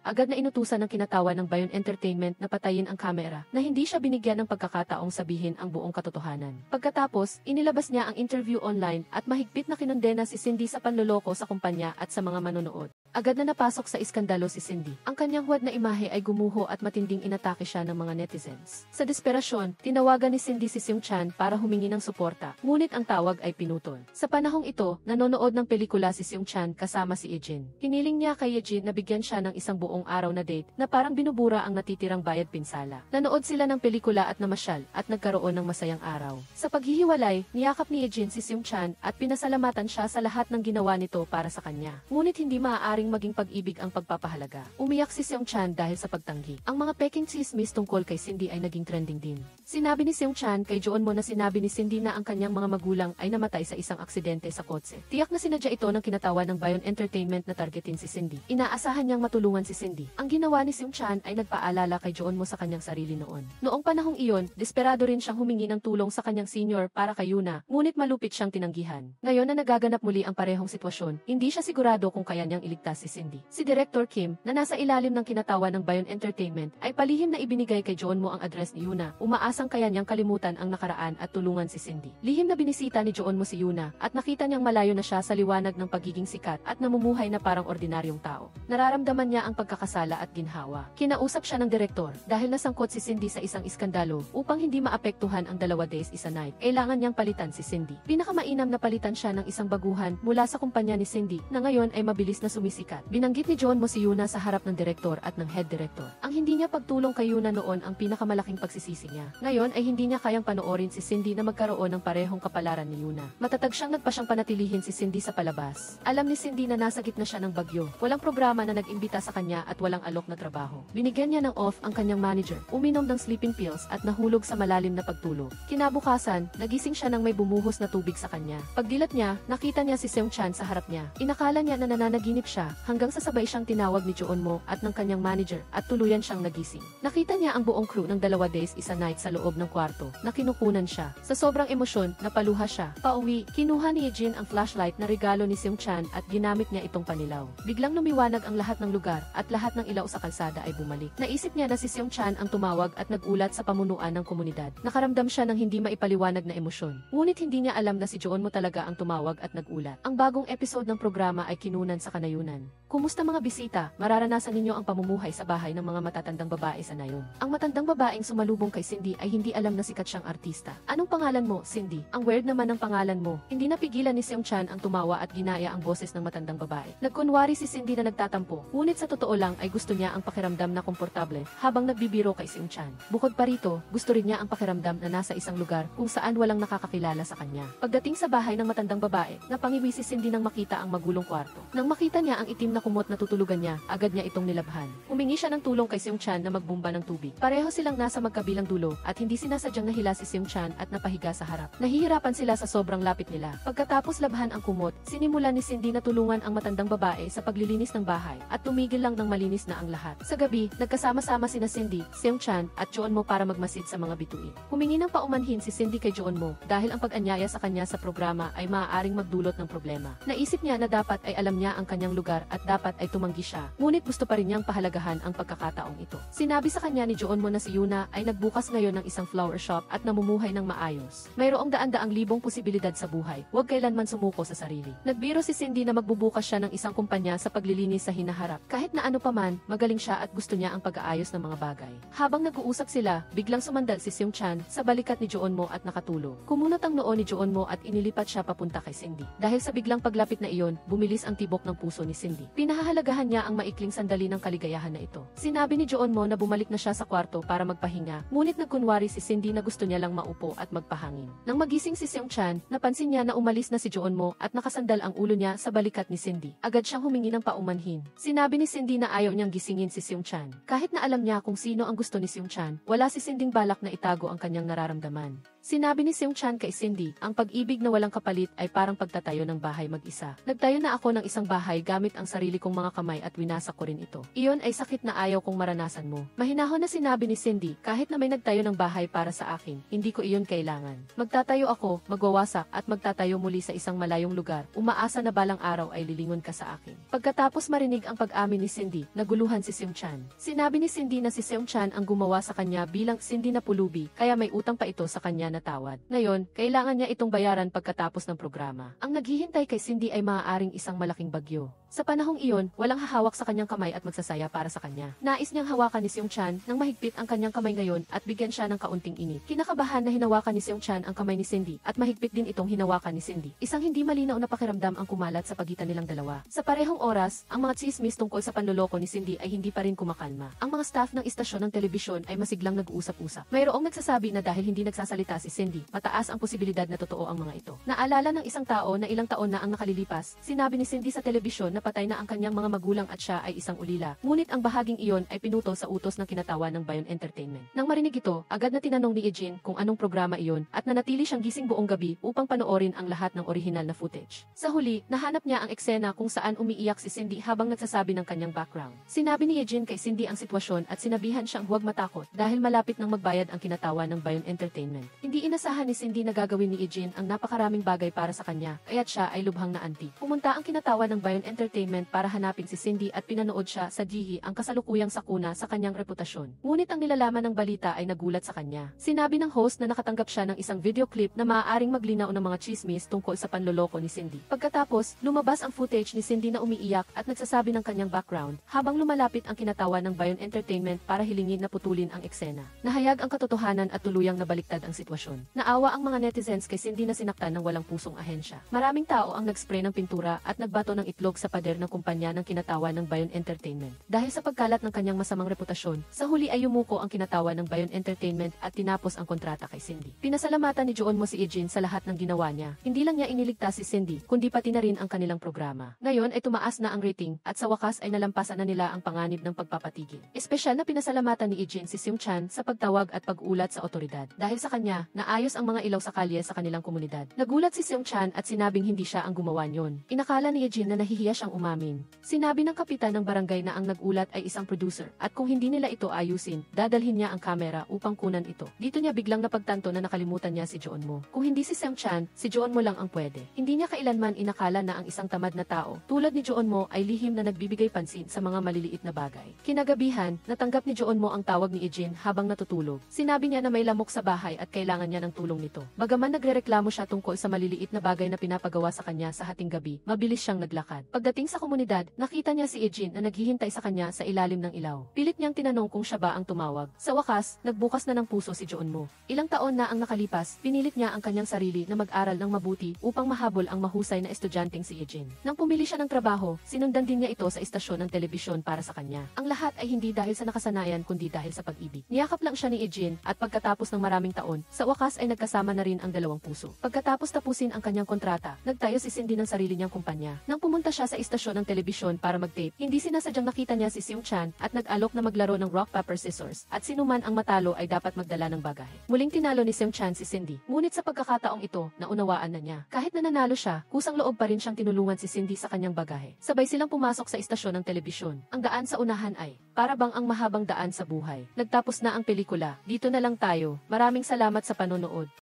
agad na inutusan ng kinatawan ng Bayon Entertainment na patayin ang kamera, na hindi siya binigyan ng pagkakataong sabihin ang buong katotohanan. Pagkatapos, inilabas niya ang interview online at mahigpit na kinondena si Cindy sa panloloko sa kumpanya at sa mga manonood. Agad na napasok sa iskandalo si Cindy. Ang kanyang huwad na imahe ay gumuho at matinding inatake siya ng mga netizens. Sa desperasyon, tinawagan ni Cindy si Seung-chan para humingi ng suporta, ngunit ang tawag ay pinutol. Sa panahong ito, nanonood ng pelikula si Seung-chan kasama si Ejin. Hiniling niya kay Ejin na bigyan siya ng isang buong araw na date na parang binubura ang natitirang bayad pinsala. Nanood sila ng pelikula at namasyal at nagkaroon ng masayang araw. Sa paghihiwalay, niyakap ni Ejin si Seung-chan at pinasalamatan siya sa lahat ng ginawa nito para sa kanya. Ngunit hindi maaaring maging pag-ibig ang pagpapahalaga. Umiyak si Seung-chan dahil sa pagtanggi. Ang mga peking chismis tungkol kay Cindy ay naging trending din. Sinabi ni Seung-chan kay Jeonmo na sinabi ni Cindy na ang kanyang mga magulang ay namatay sa isang aksidente sa kotse. Tiyak na sinadya ito ng kinatawan ng Bayon Entertainment na targetin si Cindy. Inaasahan niyang matulungan si Cindy. Ang ginawa ni Seung-chan ay nagpaalala kay Jeonmo sa kanyang sarili noon. Noong panahong iyon, desperado rin siyang humingi ng tulong sa kanyang senior para kay Yuna, ngunit malupit siyang tinanggihan. Ngayon na nagaganap muli ang parehong sitwasyon, hindi siya sigurado kung kaya niyang iligtas si Cindy. Si Director Kim, na nasa ilalim ng kinatawan ng Bayon Entertainment, ay palihim na ibinigay kay Jeonmo ang address ni Yuna, umaasang kaya niyang kalimutan ang nakaraan at tulungan si Cindy. Lihim na binisita ni Jeonmo si Yuna, at nakita niyang malayo na siya sa liwanag ng pagiging sikat at namumuhay na parang ordinaryong tao. Nararamdaman niya ang pagkakasala at ginhawa. Kinausap siya ng direktor, dahil nasangkot si Cindy sa isang iskandalo, upang hindi maapektuhan ang 2 days isa night, kailangan niyang palitan si Cindy. Pinakamainam na palitan siya ng isang baguhan mula sa kumpanya ni Cindy, na ngayon ay mabilis na sumisikat. Binanggit ni Jeonmo si Yuna sa harap ng direktor at ng head director. Ang hindi niya pagtulong kay Yuna noon ang pinakamalaking pagsisisi niya. Ngayon ay hindi niya kayang panoorin si Cindy na magkaroon ng parehong kapalaran ni Yuna. Matatag siyang nagpasyang panatilihin si Cindy sa palabas. Alam ni Cindy na nasa gitna siya ng bagyo. Walang programa na nag-imbita sa kanya at walang alok na trabaho. Binigyan niya ng off ang kanyang manager, uminom ng sleeping pills at nahulog sa malalim na pagtulog. Kinabukasan, nagising siya nang may bumuhos na tubig sa kanya. Pagdilat niya, nakita niya si Seung-chan sa harap niya. Inakala niya na nananaginip siya hanggang sa sabay siyang tinawag ni Jeonmo at ng kanyang manager at tuluyan siyang nagising. Nakita niya ang buong crew ng 2 days isa night sa loob ng kwarto na kinukunan siya. Sa sobrang emosyon, napaluha siya. Pauwi, kinuha ni Ejin ang flashlight na regalo ni Seung-chan at ginamit niya itong panilaw. Biglang lumiwanag ang lahat ng lugar at lahat ng ilaw sa kalsada ay bumalik. Naisip niya na si Seung-chan ang tumawag at nagulat sa pamunuan ng komunidad. Nakaramdam siya ng hindi maipaliwanag na emosyon. Ngunit hindi niya alam na si Jeonmo talaga ang tumawag at nagulat. Ang bagong episode ng programa ay kinunan sa kanayunan. Chan. Kumusta mga bisita, mararanasan ninyo ang pamumuhay sa bahay ng mga matatandang babae sa nayon. Ang matandang babaeng sumalubong kay Cindy ay hindi alam na sikat siyang artista. Anong pangalan mo, Cindy? Ang weird naman ng pangalan mo. Hindi napigilan ni Seung Chan ang tumawa at ginaya ang boses ng matandang babae. Nagkunwari si Cindy na nagtatampo, ngunit sa totoo lang ay gusto niya ang pakiramdam na komportable habang nagbibiro kay Seung Chan. Bukod pa rito, gusto rin niya ang pakiramdam na nasa isang lugar kung saan walang nakakakilala sa kanya. Pagdating sa bahay ng matandang babae, napangiwi si Cindy nang makita ang magulong kwarto. Nang makita niya ang itim na kumot na tutulugan niya, agad niya itong nilabhan. Humingi siya ng tulong kay Seung Chan na magbumba ng tubig. Pareho silang nasa magkabilang dulo at hindi sinasadyang nahila si Seung Chan at napahiga sa harap. Nahihirapan sila sa sobrang lapit nila. Pagkatapos labhan ang kumot, sinimulan ni Cindy na tulungan ang matandang babae sa paglilinis ng bahay at tumigil lang nang malinis na ang lahat. Sa gabi, nagkasama-sama sina Cindy, Seung Chan at Joon Mo para magmasid sa mga bituin. Humingi ng paumanhin si Cindy kay Joon Mo dahil ang pag-anyaya sa kanya sa programa ay maaaring magdulot ng problema. Naisip niya na dapat ay alam niya ang kanyang lugar at dapat ay tumanggi siya, ngunit gusto pa rin niyang pahalagahan ang pagkakataong ito. Sinabi sa kanya ni Joon Mo na si Yuna ay nagbukas ngayon ng isang flower shop at namumuhay ng maayos. Mayroong daan-daang libong posibilidad sa buhay, huwag kailanman sumuko sa sarili. Nagbiro si Cindy na magbubukas siya ng isang kumpanya sa paglilinis sa hinaharap. Kahit na ano paman, magaling siya at gusto niya ang pag-aayos ng mga bagay. Habang nag-uusap sila, biglang sumandal si Seung Chan sa balikat ni Joon Mo at nakatulog. Kumunot ang noo ni Joon Mo at inilipat siya papunta kay Cindy. Dahil sa biglang paglapit na iyon, bumilis ang tibok ng puso ni Cindy. Pinahahalagahan niya ang maikling sandali ng kaligayahan na ito. Sinabi ni Joon Mo na bumalik na siya sa kwarto para magpahinga, ngunit nagkunwari si Cindy na gusto niya lang maupo at magpahangin. Nang magising si Seung Chan, napansin niya na umalis na si Joon Mo at nakasandal ang ulo niya sa balikat ni Cindy. Agad siyang humingi ng paumanhin. Sinabi ni Cindy na ayaw niyang gisingin si Seung Chan. Kahit na alam niya kung sino ang gusto ni Seung Chan, wala si Cindyng balak na itago ang kanyang nararamdaman. Sinabi ni Seung Chan kay Cindy, ang pag-ibig na walang kapalit ay parang pagtatayo ng bahay mag-isa. Nagtayo na ako ng isang bahay gamit ang sarili kong mga kamay at winasak ko rin ito. Iyon ay sakit na ayaw kong maranasan mo. Mahinahon na sinabi ni Cindy, kahit na may nagtayo ng bahay para sa akin, hindi ko iyon kailangan. Magtatayo ako, magwawasak at magtatayo muli sa isang malayong lugar. Umaasa na balang araw ay lilingon ka sa akin. Pagkatapos marinig ang pag-amin ni Cindy, naguluhan si Seung Chan. Sinabi ni Cindy na si Seung Chan ang gumawa sa kanya bilang Cindy na pulubi, kaya may utang pa ito sa kanya na tawad. Ngayon, kailangan niya itong bayaran pagkatapos ng programa. Ang naghihintay kay Cindy ay maaaring isang malaking bagyo. Sa panahong iyon, walang hahawak sa kanyang kamay at magsasaya para sa kanya. Nais niyang hawakan ni Seung Chan nang mahigpit ang kanyang kamay ngayon at bigyan siya ng kaunting init. Kinakabahan na hinawakan ni Seung Chan ang kamay ni Cindy at mahigpit din itong hinawakan ni Cindy. Isang hindi malinaw na pakiramdam ang kumalat sa pagitan nilang dalawa. Sa parehong oras, ang mga tsismis tungkol sa panloloko ni Cindy ay hindi pa rin kumakalma. Ang mga staff ng istasyon ng telebisyon ay masiglang nag-uusap-usap. Mayroong nagsasabi na dahil hindi nagsasalita si Cindy, mataas ang posibilidad na totoo ang mga ito. Naalala ng isang tao na ilang taon na ang nakalilipas, sinabi ni Cindy sa telebisyon na patay na ang kanyang mga magulang at siya ay isang ulila. Ngunit ang bahaging iyon ay pinutol sa utos ng kinatawan ng Bayon Entertainment. Nang marinig ito, agad na tinanong ni Ejin kung anong programa iyon at nanatili siyang gising buong gabi upang panoorin ang lahat ng orihinal na footage. Sa huli, nahanap niya ang eksena kung saan umiiyak si Cindy habang nagsasabi ng kanyang background. Sinabi ni Ejin kay Cindy ang sitwasyon at sinabihan siyang huwag matakot dahil malapit nang magbayad ang kinatawan ng Bayon Entertainment. Hindi inasahan ni Cindy na gagawin ni Ejin ang napakaraming bagay para sa kanya, kaya't siya ay lubhang naanti. Pumunta ang kinatawan ng Bayon Entertainment para hanapin si Cindy at pinanood siya sa GE ang kasalukuyang sakuna sa kanyang reputasyon. Ngunit ang nilalaman ng balita ay nagulat sa kanya. Sinabi ng host na nakatanggap siya ng isang video clip na maaaring maglinaw ng mga chismis tungkol sa panloloko ni Cindy. Pagkatapos, lumabas ang footage ni Cindy na umiiyak at nagsasabi ng kanyang background habang lumalapit ang kinatawan ng Bayon Entertainment para hilingin na putulin ang eksena. Nahayag ang katotohanan at tuluyang nabaliktad ang sitwasyon. Naawa ang mga netizens kay Cindy na sinaktan ng walang pusong ahensya. Maraming tao ang nagspray ng pintura at nagbato ng itlog sa pader ng kumpanya ng kinatawan ng Bayon Entertainment. Dahil sa pagkalat ng kanyang masamang reputasyon, sa huli ay yumuko ang kinatawan ng Bayon Entertainment at tinapos ang kontrata kay Cindy. Pinasalamatan ni Joon Mo si Ejin sa lahat ng ginawa niya. Hindi lang niya iniligtas si Cindy, kundi pati na rin ang kanilang programa. Ngayon ay tumaas na ang rating at sa wakas ay nalampasan na nila ang panganib ng pagpapatigil. Espesyal na pinasalamatan ni Ejin si Seung Chan sa pagtawag at pag-ulat sa otoridad. Dahil sa kanya, naayos ang mga ilaw sa kalye sa kanilang komunidad. Nagulat si Seung Chan at sinabing hindi siya ang gumawa niyon. Inakala ni Ejin na nahihiya siyang umamin. Sinabi ng kapitan ng barangay na ang nagulat ay isang producer at kung hindi nila ito ayusin, dadalhin niya ang kamera upang kunan ito. Dito niya biglang napagtanto na nakalimutan niya si Joon Mo. Kung hindi si Seung Chan, si Joon Mo lang ang pwede. Hindi niya kailanman inakala na ang isang tamad na tao tulad ni Joon Mo ay lihim na nagbibigay pansin sa mga maliliit na bagay. Kinagabihan, natanggap ni Joon Mo ang tawag ni Ejin habang natutulog. Sinabi niya na may lamok sa bahay at kailangan kailangan niya ng tulong nito. Bagaman nagrereklamo siya tungkol sa maliliit na bagay na pinapagawa sa kanya sa hating gabi, mabilis siyang naglakad. Pagdating sa komunidad, nakita niya si Eugene na naghihintay sa kanya sa ilalim ng ilaw. Pilit niyang tinanong kung siya ba ang tumawag. Sa wakas, nagbukas na ng puso si Joon Mo. Ilang taon na ang nakalipas, pinilit niya ang kanyang sarili na mag-aral ng mabuti upang mahabol ang mahusay na estudyanteng si Eugene. Nang pumili siya ng trabaho, sinundan din niya ito sa istasyon ng telebisyon para sa kanya. Ang lahat ay hindi dahil sa nakasanayan kundi dahil sa pag-ibig. Niyakap lang siya ni Eugene at pagkatapos ng maraming taon, sa wakas ay nagkasama na rin ang dalawang puso. Pagkatapos tapusin ang kanyang kontrata, nagtayo si Cindy ng sarili niyang kumpanya. Nang pumunta siya sa istasyon ng telebisyon para mag-tape, hindi sinasadyang nakita niya si Seung Chan at nag-alok na maglaro ng rock paper scissors at sinuman ang matalo ay dapat magdala ng bagahe. Muling tinalo ni Seung Chan si Cindy. Ngunit sa pagkakataong ito, naunawaan na niya. Kahit na nanalo siya, kusang loob pa rin siyang tinulungan si Cindy sa kanyang bagahe. Sabay silang pumasok sa istasyon ng telebisyon. Ang daan sa unahan ay para bang ang mahabang daan sa buhay. Nagtapos na ang pelikula. Dito na lang tayo. Maraming salamat sa panonood.